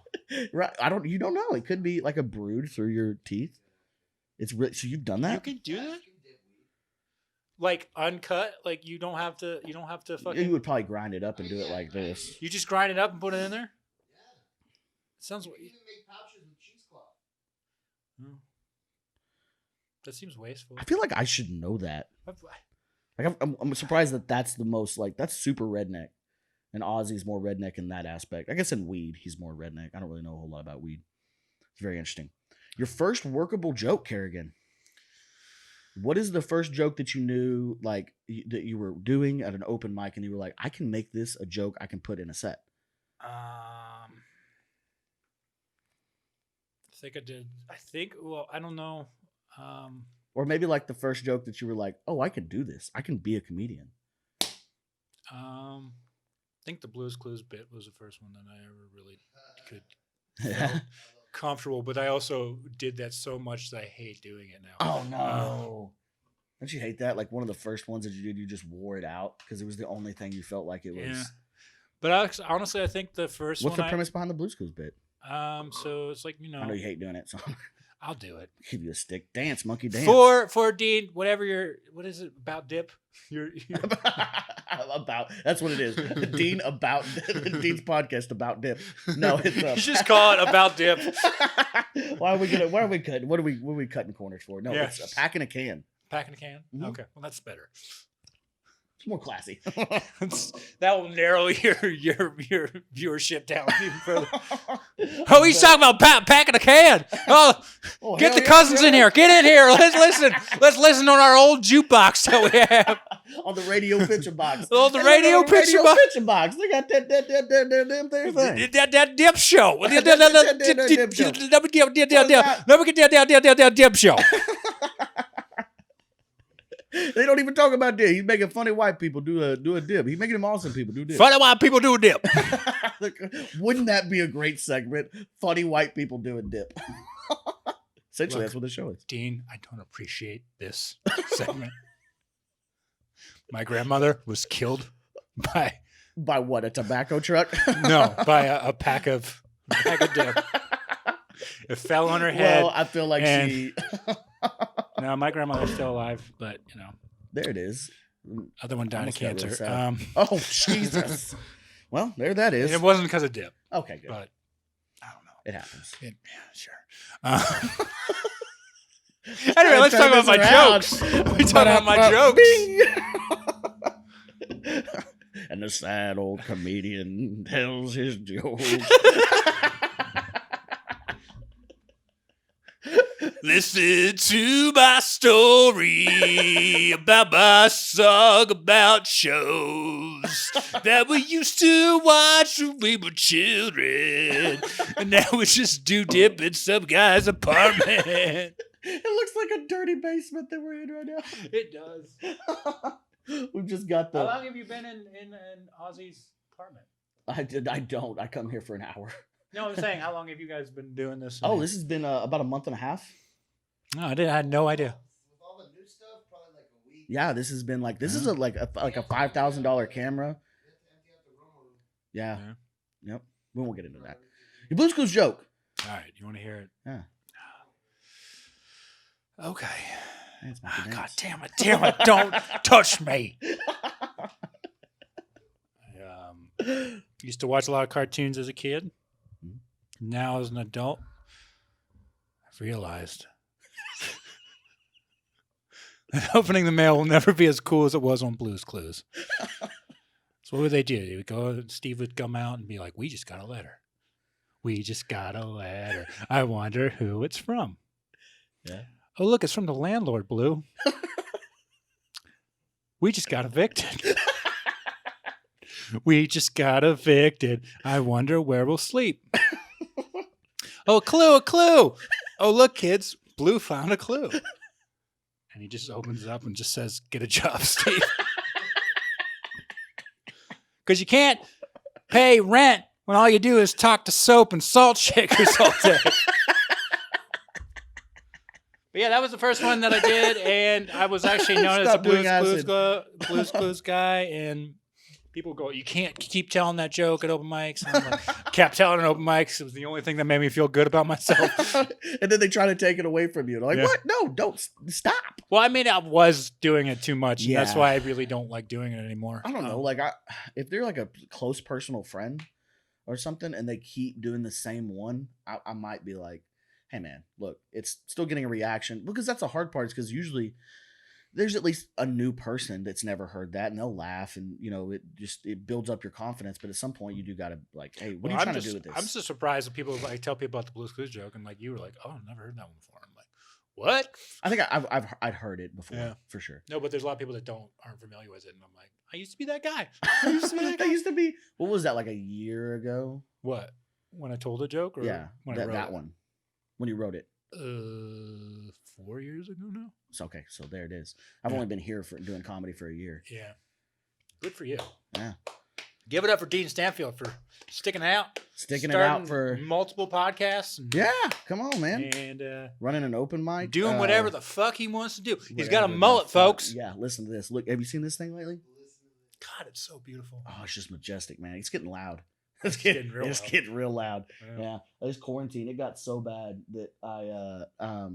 Right? You don't know. It could be like a brood through your teeth. So you've done that? You can do that. Like uncut, like you don't have to fucking. You would probably grind it up and do it like this. You just grind it up and put it in there. It sounds. You can make pouches with cheesecloth. That seems wasteful. I feel like I should know that. Like I'm surprised that that's the most like that's super redneck, and Ozzy's more redneck in that aspect. I guess in weed he's more redneck. I don't really know a whole lot about weed. It's very interesting. Your first workable joke, Carrigan. What is the first joke that you knew like that you were doing at an open mic and you were like, I can make this a joke I can put in a set? think I did. Well, I don't know. Or maybe like the first joke that you were like, oh, I could do this. I can be a comedian. I think the Blue's Clues bit was the first one that I ever really could Yeah. feel comfortable. But I also did that so much that I hate doing it now. Oh, no. Don't you hate that? Like one of the first ones that you did, you just wore it out because it was the only thing you felt like it was. Yeah. But honestly, I think the first What's one. the premise behind the Blue's Clues bit? So it's like, I know you hate doing it, so I'll do it. give you a stick. Dance, monkey dance. For Dean, what is it about dip? That's what it is. Dean's podcast about dip. No, it's You just call it about dip. Why are we cutting? What are we cutting corners for? No, Yeah. it's a pack in a can. Packing a can? Mhm. Okay. Well, that's better. It's more classy. That will narrow your viewership down even further. Oh, he's talking about packing a can. Oh, get the cousins in here. Get in here. Let's listen. Let's listen on our old jukebox that we have. On the radio picture box. Oh, the radio picture box. Picture box. They got that thing. That dip show. Let me get that dip show. They don't even talk about dip. He's making funny white people do a dip. He's making them awesome people do dip. Funny why people do a dip. Wouldn't that be a great segment? Funny white people do a dip. Essentially, that's what the show is. Dean, I don't appreciate this segment. My grandmother was killed by what? A tobacco truck? no, by a pack of dip. It fell on her head. Well, I feel like she. No, my grandmother's still alive, but There it is. other one died of Almost got a little cancer. sad. Oh Jesus! Well, there that is. It wasn't because of dip, Okay, good. but I don't know. It happens. Sure. Anyway, let's talk about my jokes. We talk about my jokes. And the sad old comedian tells his jokes. Listen to my story about my song about shows that we used to watch when we were children. And now we just do dip in some guy's apartment. It looks like a dirty basement that we're in right now. It does. We've just got How the. long have you been in Ozzy's apartment? I don't. I come here for an hour. No, I'm saying, how long have you guys been doing this? Oh, this has been about a month and a half. No, I had no idea. With all the new stuff, probably like a week. Yeah, this has been like a like a $5,000 camera. Yeah. Yep. We won't get into that. Your Blue's Clues joke. All right, you want to hear it? Yeah. Okay. Dance, monkey, God dance. damn it! Don't touch me. I used to watch a lot of cartoons as a kid. Now, as an adult, I've realized that opening the mail will never be as cool as it was on Blue's Clues. So what would they do? They would go. Steve would come out and be like, "We just got a letter. We just got a letter. I wonder who it's from." Yeah. Oh, look, it's from the landlord, Blue. We just got evicted. We just got evicted. I wonder where we'll sleep. Oh, a clue. Oh, look, kids. Blue found a clue. And he just opens it up and just says, "Get a job, Steve." Because you can't pay rent when all you do is talk to soap and salt shakers all day. But yeah, that was the first one that I did, and I was actually known as a Blue's Clues guy, and people go, "You can't keep telling that joke at open mics." And I'm like, kept telling it at open mics. It was the only thing that made me feel good about myself. And then they try to take it away from you. They're like, Yeah. what? No, don't stop. Well, I mean, I was doing it too much, and that's Yeah. why I really don't like doing it anymore. I don't know. Like, if they're like a close personal friend or something, and they keep doing the same one, I might be like, "Hey, man, look, it's still getting a reaction." Because that's the hard part. Is because usually there's at least a new person that's never heard that, and they'll laugh, and it builds up your confidence. But at some point, you do gotta like, "Hey, what are you trying to do with this?" I'm just surprised that people like tell people about the Blue's Clues joke, and like you were like, "Oh, I've never heard that one before." I'm like, "What?" I think I've heard it before, Yeah. for sure. No, but there's a lot of people that aren't familiar with it, and I'm like, I used to be that guy. That used to be. What was that, like a year ago? What? When I told a joke, or Yeah, when I wrote that it? one. when you wrote it? 4 years ago now. So okay, so there it is. I've only been here for doing comedy for a year. Yeah. Good for you. Yeah. Give it up for Dean Stanfield for sticking out. Sticking it out starting for multiple podcasts. And, yeah. Come on, man. And Running an open mic, doing whatever the fuck he wants to do. He's got a whatever the mullet, fuck- folks. Yeah. Listen to this. Look, have you seen this thing lately? God, it's so beautiful. Oh, it's just majestic, man. It's getting loud. It's getting real It's loud. getting real loud. Yeah. Yeah. This quarantine, it got so bad that I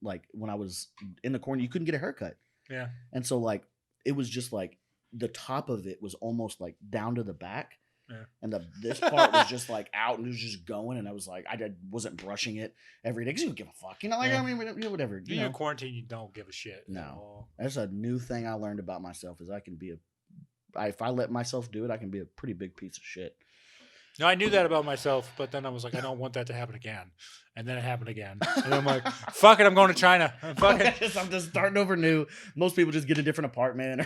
like when I was in the corner, you couldn't get a haircut. Yeah. And so like it was just like the top of it was almost like down to the back. Yeah. And this part was just like out and it was just going. And I was like, wasn't brushing it every day because you don't give a fuck. You know, like, Yeah. I mean, whatever. When you're in quarantine, you don't give a shit. No. That's a new thing I learned about myself is I can be if I let myself do it, I can be a pretty big piece of shit. No, I knew that about myself, but then I was like, I don't want that to happen again. And then it happened again. And I'm like, fuck it, I'm going to China. Fuck it. I'm just starting over new. Most people just get a different apartment.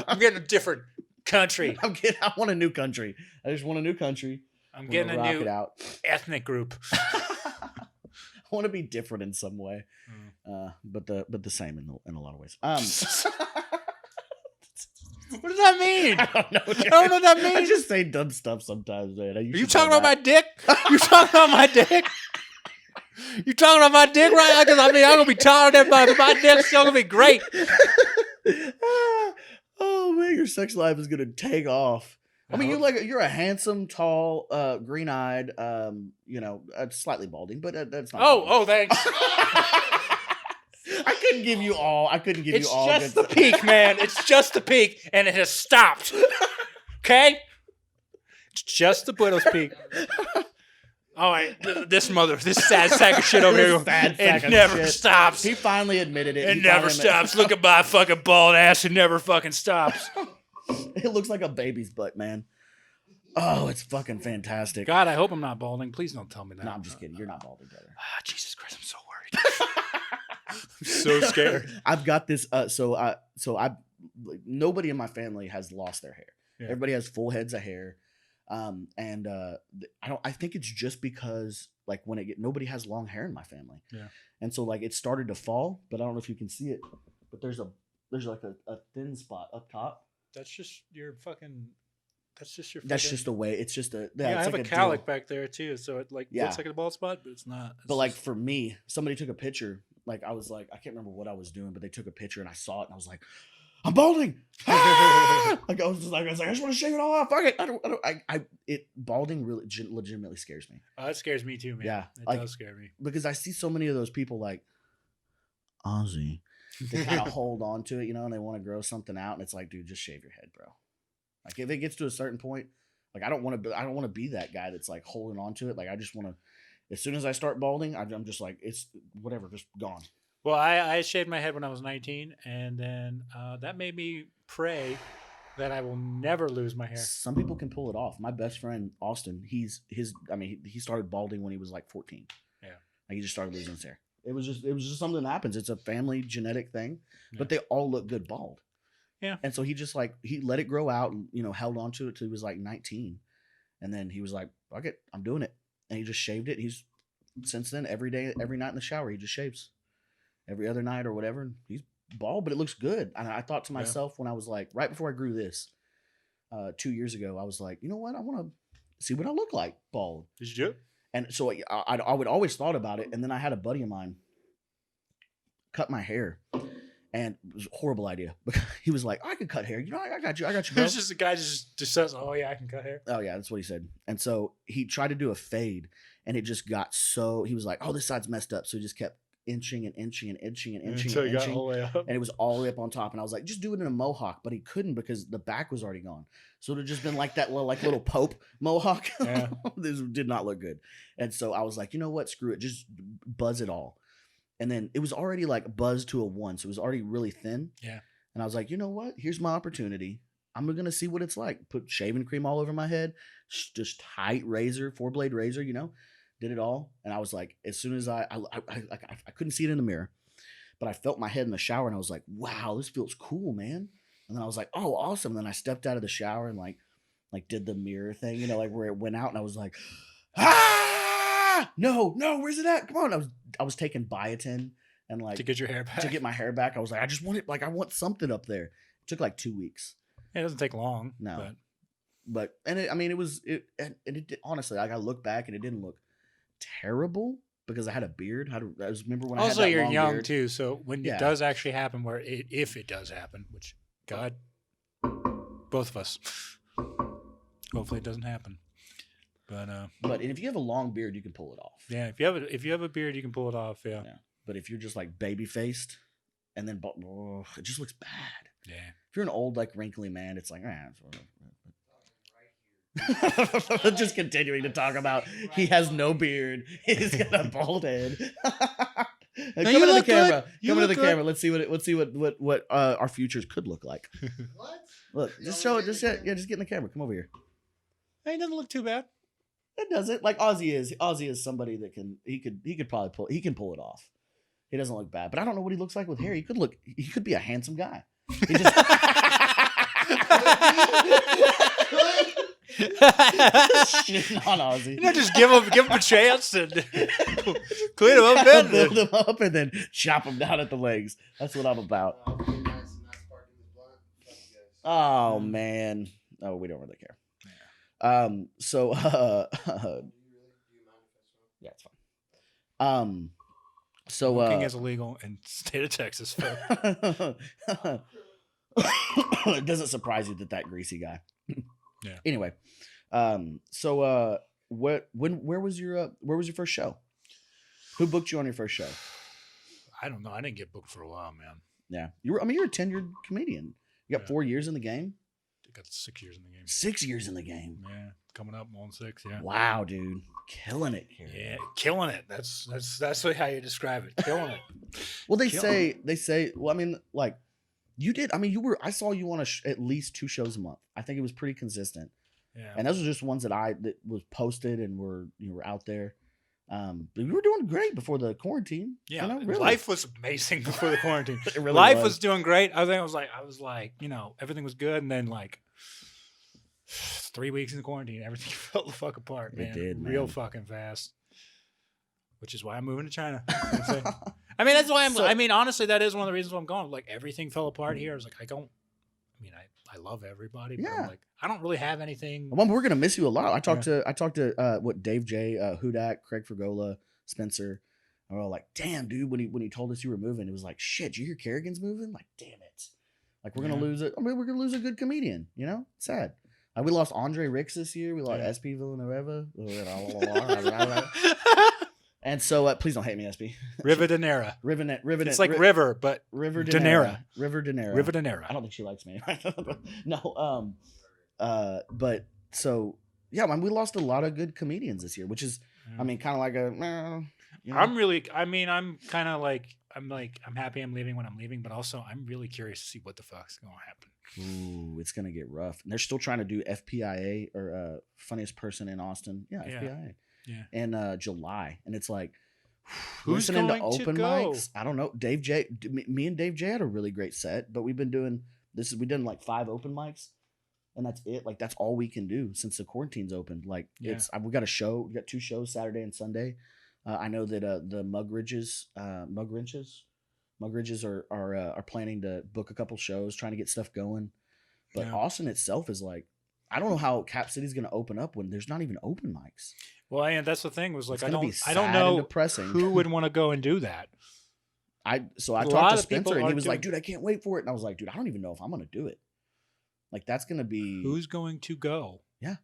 I'm getting a different country. I want a new country. I just want a new country. I'm getting a new it out. ethnic group. I want to be different in some way, but the same in a lot of ways. What does that mean? I don't know. I don't know what that means. I just say dumb stuff sometimes, man. Are you talking about my dick? You talking about my dick? You talking about my dick, right? Because I mean, I'm gonna be taller than my dick's still gonna be great. Oh man, your sex life is gonna take off. I mean, you're a handsome, tall, green-eyed, slightly balding, but that's not. Oh, thanks. I couldn't give you all. It's just the peak, man. It's just the peak, and it has stopped. Okay? It's just the widow's peak. All right, this sad sack of shit over here. It never stops. He finally admitted it. It never stops. Look at my fucking bald ass. It never fucking stops. It looks like a baby's butt, man. Oh, it's fucking fantastic. God, I hope I'm not balding. Please don't tell me that. No, I'm just kidding. You're not balding, brother. Jesus Christ, I'm so worried. I'm so scared. I've got this. Nobody in my family has lost their hair. Yeah. Everybody has full heads of hair. I think it's just because like nobody has long hair in my family. Yeah. And so like it started to fall, but I don't know if you can see it, but there's like a thin spot up top. That's just your fucking. That's just a way. It's just a. Yeah, I have like a cowlick back there too, so it looks Yeah. like a bald spot, but it's not. It's But like just- for me, somebody took a picture. Like I was like, I can't remember what I was doing, but they took a picture and I saw it and I was like, I'm balding. Ah! Like I was like, I just want to shave it all off. Fuck it. Balding really legitimately scares me. it scares me too, man. Yeah, It does scare me. Because I see so many of those people like Ozzy. They kind of hold on to it, and they want to grow something out, and it's like, dude, just shave your head, bro. Like if it gets to a certain point, like I don't want to be that guy that's like holding on to it. Like I just want to. As soon as I start balding, I'm just like, it's whatever, just gone. Well, I shaved my head when I was 19, and then that made me pray that I will never lose my hair. Some people can pull it off. My best friend Austin, he started balding when he was like 14. Yeah, like he just started losing his hair. It was just something that happens. It's a family genetic thing, but they all look good bald. Yeah, and so he just like he let it grow out and held on to it till he was like 19, and then he was like, "Fuck it, I'm doing it," and he just shaved it. He's since then every day, every night in the shower, he just shaves. Every other night or whatever, and he's bald, but it looks good. And I thought to myself when I was like, right before I grew this, 2 years ago, I was like, you know what? I want to see what I look like bald. Did you do it? And so I would always thought about it. And then I had a buddy of mine cut my hair, and it was a horrible idea. He was like, I could cut hair. I got you. Bro. It's just a guy just says, oh yeah, I can cut hair. Oh yeah, that's what he said. And so he tried to do a fade, and it just got so. He was like, oh, this side's messed up. So he just kept inching Until you got all the way up. and it was all the way up on top, and I was like, just do it in a mohawk, but he couldn't because the back was already gone. So it had just been like that little Pope mohawk. Yeah. This did not look good. And so I was like, you know what, screw it, just buzz it all. And then it was already like buzzed to a 1, so it was already really thin. Yeah. And I was like, you know what, here's my opportunity. I'm gonna see what it's like. Put shaving cream all over my head, just tight razor, 4-blade razor, did it all. And I was like, as soon as I couldn't see it in the mirror, but I felt my head in the shower and I was like, wow, this feels cool, man. And then I was like, oh, awesome. And then I stepped out of the shower and like did the mirror thing, like where it went out, and I was like, ah! no, where's it at? Come on. I was taking biotin and like to get your hair back. to get my hair back. I was like, I just want it. Like, I want something up there. It took like 2 weeks. It doesn't take long. No. But honestly, like I look back and it didn't look terrible because I had a beard. I remember when I had Also, that you're long young beard. too, so when it does actually happen, if it does happen, which God, both of us, hopefully it doesn't happen. But if you have a long beard, you can pull it off. Yeah, if you have a beard, you can pull it off. Yeah. But if you're just like baby faced, and then it just looks bad. Yeah. If you're an old like wrinkly man, it's like just continuing to talk about he has no beard. He's got a bald head. Come into the camera. Come into the camera. Let's see what our futures could look like. What? Look, just show it. Just get in the camera. Come over here. Hey, it doesn't look too bad. It doesn't. Like Ozzy is somebody that he could probably pull it off. He doesn't look bad, but I don't know what he looks like with hair. He could be a handsome guy. He just shitting on Ozzy. Just give him a chance and clean him up, and build him up, and then chop him down at the legs. That's what I'm about. Oh man. Oh, we don't really care. Yeah. Yeah, it's fine. Smoking is illegal in the state of Texas. It doesn't surprise you that greasy guy. Yeah. Anyway, where was your first show? Who booked you on your first show? I don't know. I didn't get booked for a while, man. Yeah, you're a tenured comedian. You got 4 years in the game. I got 6 years in the game. 6 years in the game. Yeah, coming up on 6. Yeah. Wow, dude, killing it here. Yeah, killing it. That's how you describe it. Killing it. Well, they say. Well, I mean, like you did. I mean, I saw you on at least 2 shows a month. I think it was pretty consistent. Yeah. And those are just ones that was posted and were out there. But we were doing great before the quarantine. Yeah, really. Life was amazing before the quarantine. It really Life was doing great. I was like, everything was good, and then like 3 weeks in the quarantine, everything fell the fuck apart, man. It did, man. Real fucking fast. Which is why I'm moving to China. I mean, that's why honestly, that is one of the reasons why I'm going. Like, everything fell apart here. I was like, I love everybody, but I'm like, I don't really have anything. Well, we're gonna miss you a lot. I talked to Dave J, Hudak, Craig Fergola, Spencer. And we're all like, damn, dude, when he told us you were moving, it was like, shit, did you hear Carrigan's moving? Like, damn it. Like, we're gonna lose it. I mean, we're gonna lose a good comedian, Sad. We lost Andre Ricks this year. We lost SP Villanueva. And so, please don't hate me, SP. Rivadenera. Rivadenera. It's like river, but Rivadenera. Rivadenera. I don't think she likes me. No. But so, yeah, we lost a lot of good comedians this year, which is, kind of like a. I'm kind of like, I'm happy I'm leaving when I'm leaving, but also I'm really curious to see what the fuck's going to happen. Ooh, it's going to get rough. And they're still trying to do FPIA or funniest person in Austin. Yeah, FPIA. Yeah. In July. And it's like, who's listening going to open to go? mics. I don't know. Dave J, me and Dave J had a really great set, but we've been doing we've done like 5 open mics. And that's it. Like, that's all we can do since the quarantine's opened. Like, we got a show. We got 2 shows, Saturday and Sunday. I know that the Mugridges are planning to book a couple shows, trying to get stuff going. But Austin itself is like, I don't know how Cap City's going to open up when there's not even open mics. Well, and that's the thing was like, I don't know depressing. Who would want to go and do that. I talked to Spencer and he was like, dude, I can't wait for it. And I was like, dude, I don't even know if I'm going to do it. Like, that's going to be. Who's going to go? Yeah.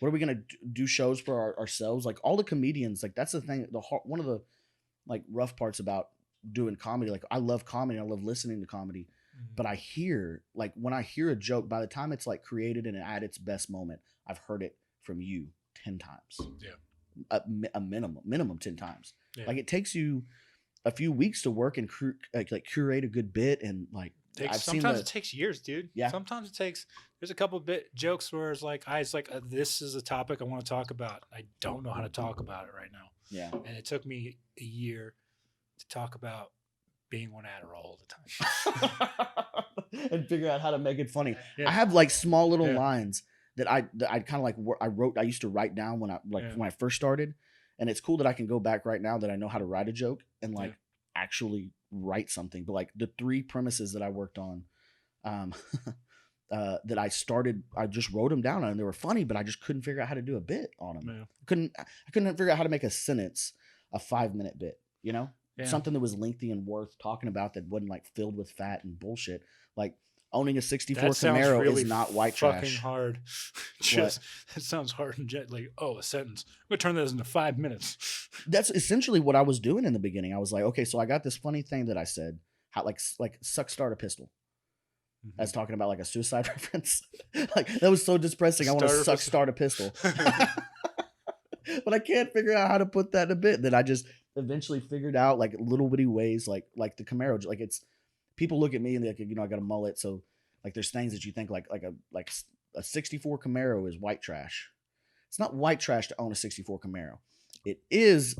What are we going to do shows for ourselves? Like, all the comedians, like, that's the thing. One of the like rough parts about doing comedy, like, I love comedy. I love listening to comedy. But I hear, like, when I hear a joke, by the time it's like created and at its best moment, I've heard it from you 10 times. Yeah. A minimum 10 times. Yeah. Like, it takes you a few weeks to work and curate a good bit. And like, sometimes it takes years, dude. Yeah. Sometimes it takes, there's a couple bit jokes where it's like, this is a topic I want to talk about. I don't know how to talk about it right now. Yeah. And it took me a year to talk about being on Adderall all the time. And figure out how to make it funny. Yeah. I have like small little lines that I kind of like I used to write down when I first started, And it's cool that I can go back right now that I know how to write a joke and like actually write something. But like the 3 premises that I worked on, that I just wrote them down and they were funny, but I just couldn't figure out how to do a bit on them. Yeah. I couldn't figure out how to make a sentence a 5-minute bit, you know, something that was lengthy and worth talking about that wasn't like filled with fat and bullshit. Like owning a 64 Camaro really is not white fucking trash. Hard. Just that sounds hard and like, a sentence. I'm gonna turn this into 5 minutes. That's essentially what I was doing in the beginning. I was like, okay, so I got this funny thing that I said, how like suck start a pistol. I was talking about like a suicide reference. Like that was so depressing. I want to start a pistol. But I can't figure out how to put that in a bit. Then I just eventually figured out like little bitty ways, like the Camaro. Like it's people look at me and they're like, you know, I got a mullet, so like there's things that you think like a 64 Camaro is white trash. It's not white trash to own a 64 Camaro. It is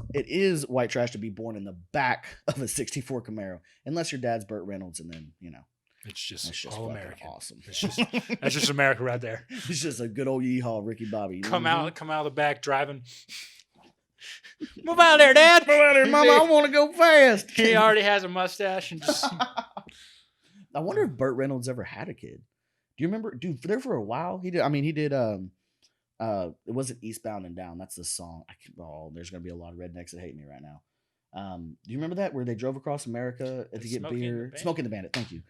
white trash to be born in the back of a 64 Camaro, unless your dad's Burt Reynolds, and then you know. It's just all American. Awesome. That's just America right there. It's just a good old yeehaw, Ricky Bobby. Come out of the back driving. Move out there, Dad. Move out there, Mama. I want to go fast. He already has a mustache and just. I wonder if Burt Reynolds ever had a kid. Do you remember, dude? There for a while, he did. I mean, he did. It wasn't Eastbound and Down. That's the song. There's gonna be a lot of rednecks that hate me right now. Do you remember that where they drove across America to get beer? Smoking the Bandit. Thank you.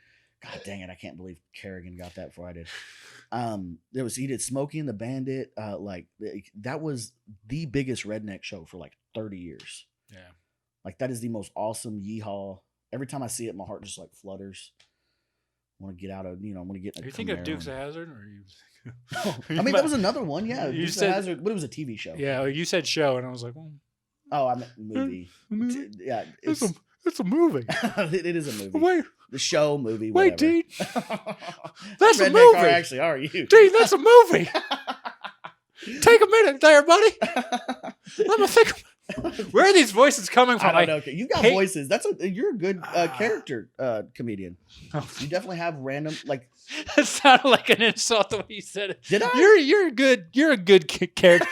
God dang it! I can't believe Carrigan got that before I did. He did Smokey and the Bandit. That was the biggest redneck show for like 30 years. Yeah, like that is the most awesome yeehaw. Every time I see it, my heart just like flutters. I want to get out of, I want to get. Are you thinking of Dukes of Hazzard, or you? I mean, that was another one. Yeah, you Dukes said of Hazzard, but it was a TV show. Yeah, you said show, and I was like, well, oh, I meant movie. Yeah, it's a movie. It is a movie. Wait. The show, movie, wait, whatever. Dean. That's a movie. Actually, are you? Dean, that's a movie. Take a minute there, buddy. Let me think. Where are these voices coming from? I don't know. You got voices. You're a good character comedian. You definitely have random like. It sounded like an insult the way you said it. Did I? You're a good character.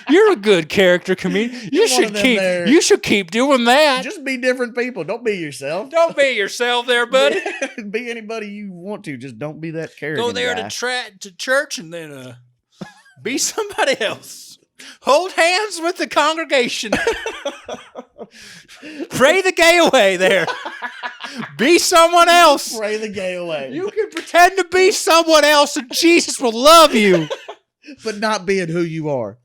You're a good character comedian. You should keep doing that. Just be different people. Don't be yourself. Don't be yourself there, buddy. Be anybody you want to. Just don't be that character. Go there to church and then be somebody else. Hold hands with the congregation. Pray the gay away there. Be someone else. Pray the gay away. You can pretend to be someone else and Jesus will love you. But not being who you are.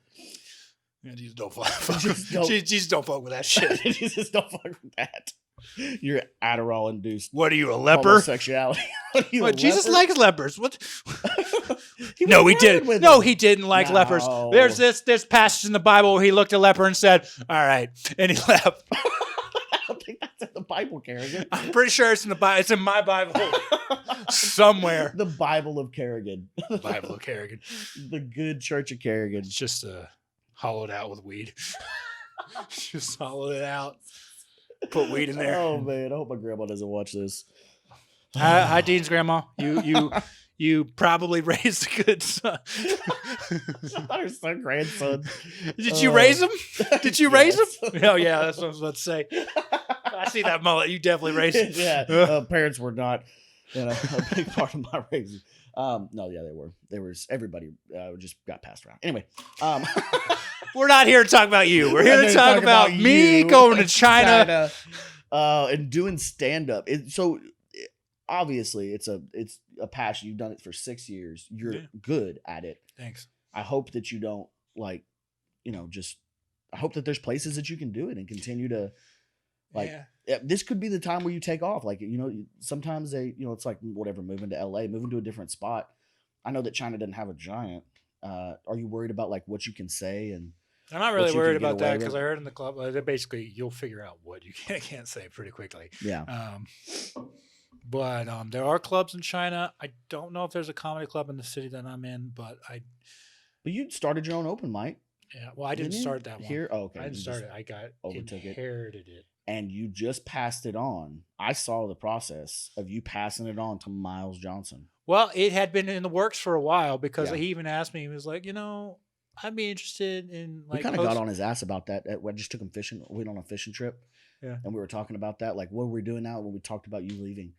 Yeah, Jesus don't fuck with that shit. Jesus don't fuck with that. You're Adderall induced. What are you, a leper? Homosexuality. Jesus likes lepers. What? No, he didn't. No, he didn't like lepers. There's this passage in the Bible where he looked at a leper and said, "All right," and he left. I don't think that's in the Bible, Carrigan. I'm pretty sure it's in the Bible. It's in my Bible somewhere. The Bible of Carrigan. The Bible of Carrigan. The good Church of Carrigan. It's just hollowed out with weed. Just hollow it out. Put weed in there. Oh man, I hope my grandma doesn't watch this. Hi, Dean's grandma. You probably raised a good son. Our son, grandson. Did you raise him? Did you raise him? Oh yeah, that's what I was about to say. I see that mullet. You definitely raised him. Yeah, parents were not, a big part of my raising. No, yeah, they were. There was everybody just got passed around. Anyway, we're not here to talk about you. We're here to talk about me going to China and doing stand up. So obviously, it's a passion. You've done it for 6 years. You're good at it. Thanks. I hope that you don't I hope that there's places that you can do it and continue to this could be the time where you take off. Like, sometimes it's like whatever, moving to LA, moving to a different spot. I know that China doesn't have a giant. Are you worried about like what you can say? And I'm not really worried about that because I heard in the club that basically you'll figure out what you can't say pretty quickly. Yeah. But there are clubs in China. I don't know if there's a comedy club in the city that I'm in, but you started your own open mic. Yeah. Well, I didn't start that one. Here? Oh, okay. I didn't start it. I inherited it. And you just passed it on. I saw the process of you passing it on to Miles Johnson. Well, it had been in the works for a while because he even asked me, he was like, I'd be interested in We like. kind of got on his ass about that. I just took him fishing. We went on a fishing trip. Yeah. And we were talking about that. Like, what are we doing now when we talked about you leaving?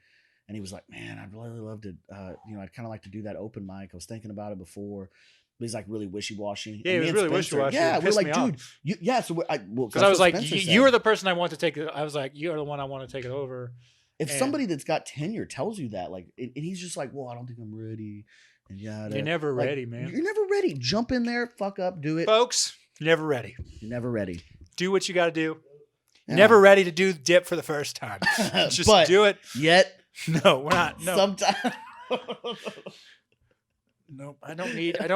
And he was like, man, I'd really love to, I'd kind of like to do that open mic. I was thinking about it before. But he's like really wishy-washy. Yeah, And he me was and really Spencer- wishy-washy. Yeah, It we're pissed like, me dude, off. so because I was like, Spencer said. you are the person I want to take it. I was like, you are the one I want to take it over. If and- somebody that's got tenure tells you that, like, and he's just like, well, I don't think I'm ready. And yeah, You're never like, ready, man. You're never ready. Jump in there, fuck up, do it. Folks, you're never ready. You're never ready. Do what you got to do. Yeah. Never ready to do dip for the first time. Just But do it. Yet, No, we're not. No, sometimes. no. I don't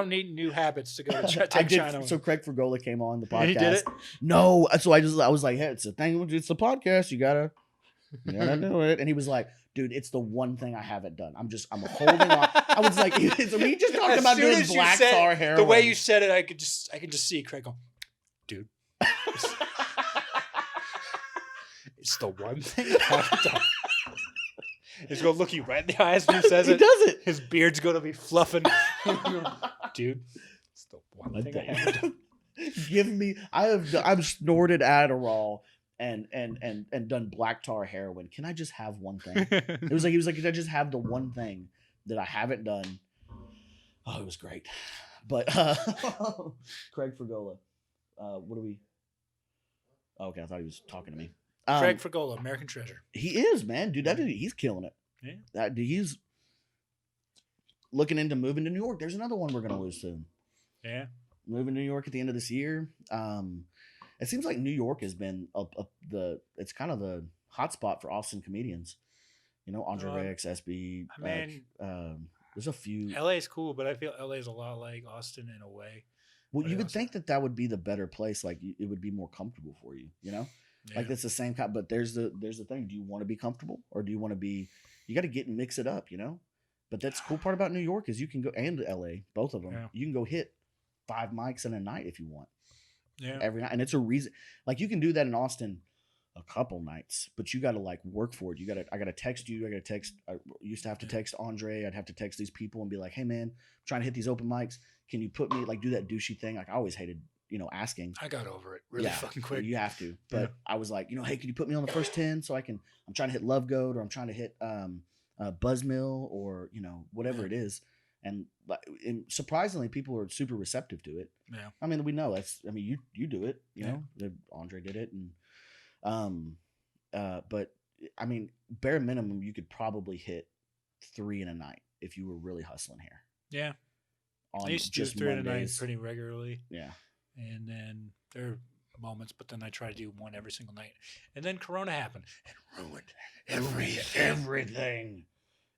need new habits to go to I take did. China. So Craig Fergola came on the podcast. He did it? No, so I was like, hey, it's a thing. It's a podcast. You gotta do it. And he was like, dude, it's the one thing I haven't done. I'm holding on. I was like, so we just talking As about soon doing as you black said tar hair. The way you said it, I could just see Craig go, dude. It's the one thing I haven't done. He's gonna look you right in the eyes when he says he it. does it. His beard's gonna be fluffing. Dude, it's the one thing I haven't done. Give me. I've snorted Adderall and done black tar heroin. Can I just have one thing? He was like, can I just have the one thing that I haven't done? Oh, it was great. But Craig Fergola, what do we? Oh, okay, I thought he was talking to me. Craig Fergola, American Treasure. He is, man, dude. That dude, he's killing it. Yeah. That dude, he's looking into moving to New York. There's another one we're gonna lose soon. Yeah. Moving to New York at the end of this year. It seems like New York has been it's kind of the hotspot for Austin comedians. You know, Andre Rex, SB. I mean, there's a few. LA is cool, but I feel LA is a lot like Austin in a way. Well, you would think that would be the better place. Like it would be more comfortable for you. You know, like that's the same kind. But there's the thing. Do you want to be comfortable or do you want to be? You got to get and mix it up. You know. But that's the cool part about New York is you can go and LA, both of them. Yeah. You can go hit 5 mics in a night if you want. Yeah. Every night, and it's a reason. Like you can do that in Austin a couple nights, but you got to like work for it. I got to text you. I used to have to text Andre. I'd have to text these people and be like, hey man, I'm trying to hit these open mics. Can you put me do that douchey thing? Like I always hated, asking. I got over it really fucking quick. You have to, but I was like, hey, can you put me on the first 10 so I'm trying to hit Love Goat or I'm trying to hit Buzzmill or whatever it is. And surprisingly, people are super receptive to it. Yeah, I mean, we know you do it. You know, Andre did it, and but I mean, bare minimum, you could probably hit 3 in a night if you were really hustling here. Yeah, on I used to just do 3 in a night Mondays. pretty regularly. Yeah, and then there are moments, but then I try to do one every single night, and then Corona happened and ruined everything.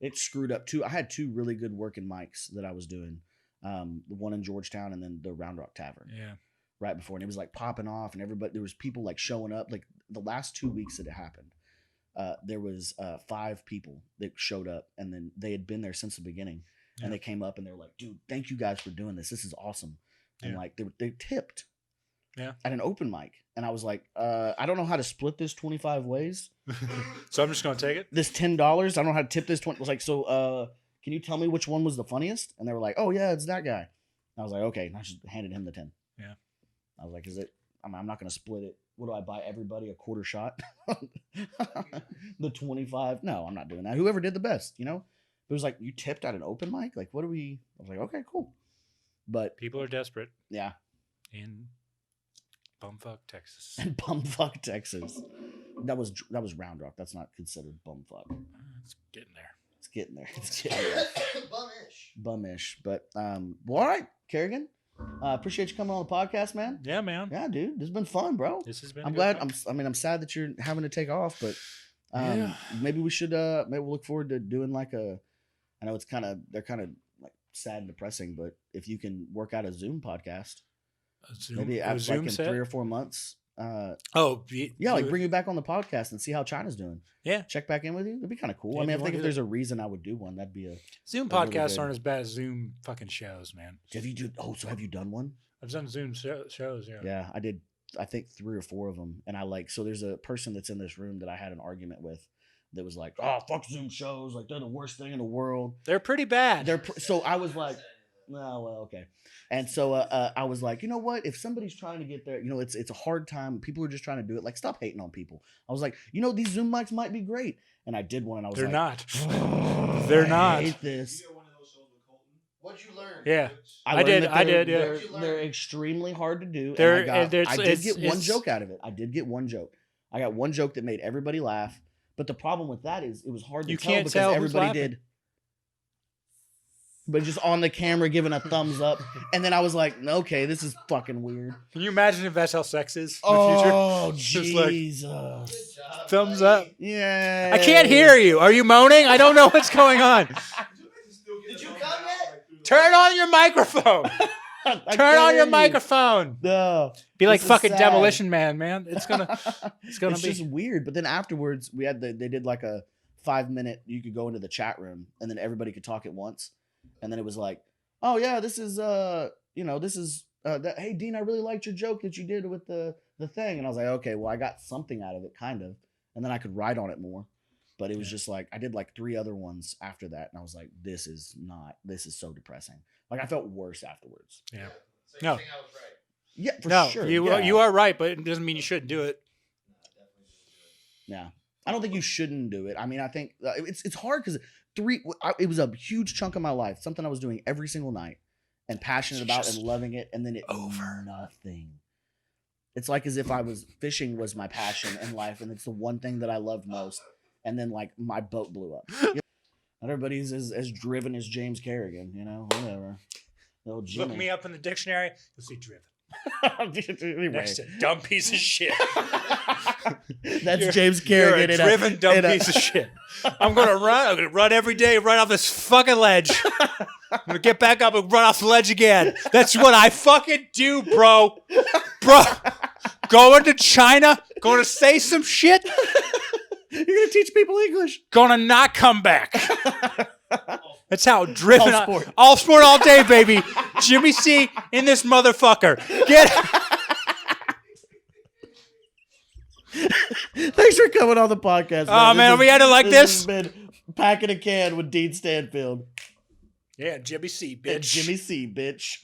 It screwed up too. I had 2 really good working mics that I was doing. The one in Georgetown and then the Round Rock Tavern. Yeah. Right before. And it was like popping off and everybody, there was people like showing up. Like the last 2 weeks that it happened, there was 5 people that showed up and then they had been there since the beginning. Yeah. And they came up and they were like, dude, thank you guys for doing this. This is awesome. And like they tipped. Yeah. At an open mic. And I was like, I don't know how to split this 25 ways. So I'm just going to take it. This $10. I don't know how to tip this 20. I was like, so can you tell me which one was the funniest? And they were like, oh yeah, it's that guy. And I was like, okay. And I just handed him the 10. Yeah. I was like, I'm not going to split it. What do I buy everybody a quarter shot? The 25. No, I'm not doing that. Whoever did the best, It was like, you tipped at an open mic? Like, what do we? I was like, okay, cool. But people are desperate. Yeah. In bumfuck Texas. And bumfuck Texas. That was Round Rock. That's not considered bumfuck. It's getting there. It's getting there. It's getting there. Bumish. But well, all right, Carrigan. Appreciate you coming on the podcast, man. Yeah, man. Yeah, dude. This has been fun, bro. This has been. I'm glad. I'm sad that you're having to take off, but maybe we should. Maybe we'll look forward to doing like a. I know they're kind of like sad and depressing, but if you can work out a Zoom podcast. Maybe after like in 3 or 4 months. Like bring you back on the podcast and see how China's doing. Yeah, check back in with you. It'd be kind of cool. Yeah, I mean, I think if there's a reason I would do one, that'd be a Zoom podcasts aren't as bad as Zoom fucking shows, man. Have you done one? I've done Zoom shows. Yeah. Yeah, I did. I think 3 or 4 of them, and so there's a person that's in this room that I had an argument with. That was like, oh, fuck Zoom shows. Like, they're the worst thing in the world. They're pretty bad. So I was like, No, well, okay. And so I was like, you know what? If somebody's trying to get there, it's a hard time. People are just trying to do it. Like, stop hating on people. I was like, these Zoom mics might be great. And I did one, and I was They're like, not. "Oh, They're I not. hate this. What'd you learn? Yeah. I I did, learned that yeah. They're extremely hard to do. They're- And I did it's- get one it's- joke out of it. I did get one joke. I got one joke that made everybody laugh. But the problem with that is it was hard to You tell can't because tell who's everybody laughing. did. But just on the camera giving a thumbs up. And then I was like, okay, this is fucking weird. Can you imagine if that's how sex is in the future? Oh, Just like- Jesus. Good job. Thumbs buddy. up. Yeah. I can't hear you. Are you moaning? I don't know what's going on. Did you come yet? Turn on your microphone. Turn on your microphone. No. Be like This is fucking sad. Demolition Man, man. It's gonna It's be. just weird. But then afterwards, they did like a 5-minute, you could go into the chat room and then everybody could talk at once. And then it was like, oh yeah, this is hey Dean, I really liked your joke that you did with the thing. And I was like, okay, well, I got something out of it, kind of. And then I could write on it more. But it was just like, I did like 3 other ones after that. And I was like, this is so depressing. Like, I felt worse afterwards. Yeah. So you're No. saying I was right. Yeah, for No, sure. you yeah. you are right, but it doesn't mean you shouldn't do it. No, I definitely didn't do it. Yeah. I don't think you shouldn't do it. I mean, I think it's hard because it was a huge chunk of my life, something I was doing every single night and passionate about and loving it. And then it over nothing. It's like as if fishing was my passion in life. And it's the one thing that I loved most. And then like my boat blew up. Not everybody's as driven as James Carrigan, whatever. The old Look Jimmy. me up in the dictionary. You'll see driven. Anyway. Next to dumb piece of shit. That's You're- James Carrigan. You're a in driven dumb in piece of shit. I'm gonna run every day, right off this fucking ledge. I'm gonna get back up and run off the ledge again. That's what I fucking do, bro. Bro, going to China, going to say some shit, You're gonna teach people English. gonna not come back. That's how driven. All sport. All sport all day, baby. Jimmy C in this motherfucker. Get. Thanks for coming on the podcast. Oh, man, we had it like Has been Packing a Can with Dean Stanfield Yeah, Jimmy C, and bitch. Jimmy C, bitch.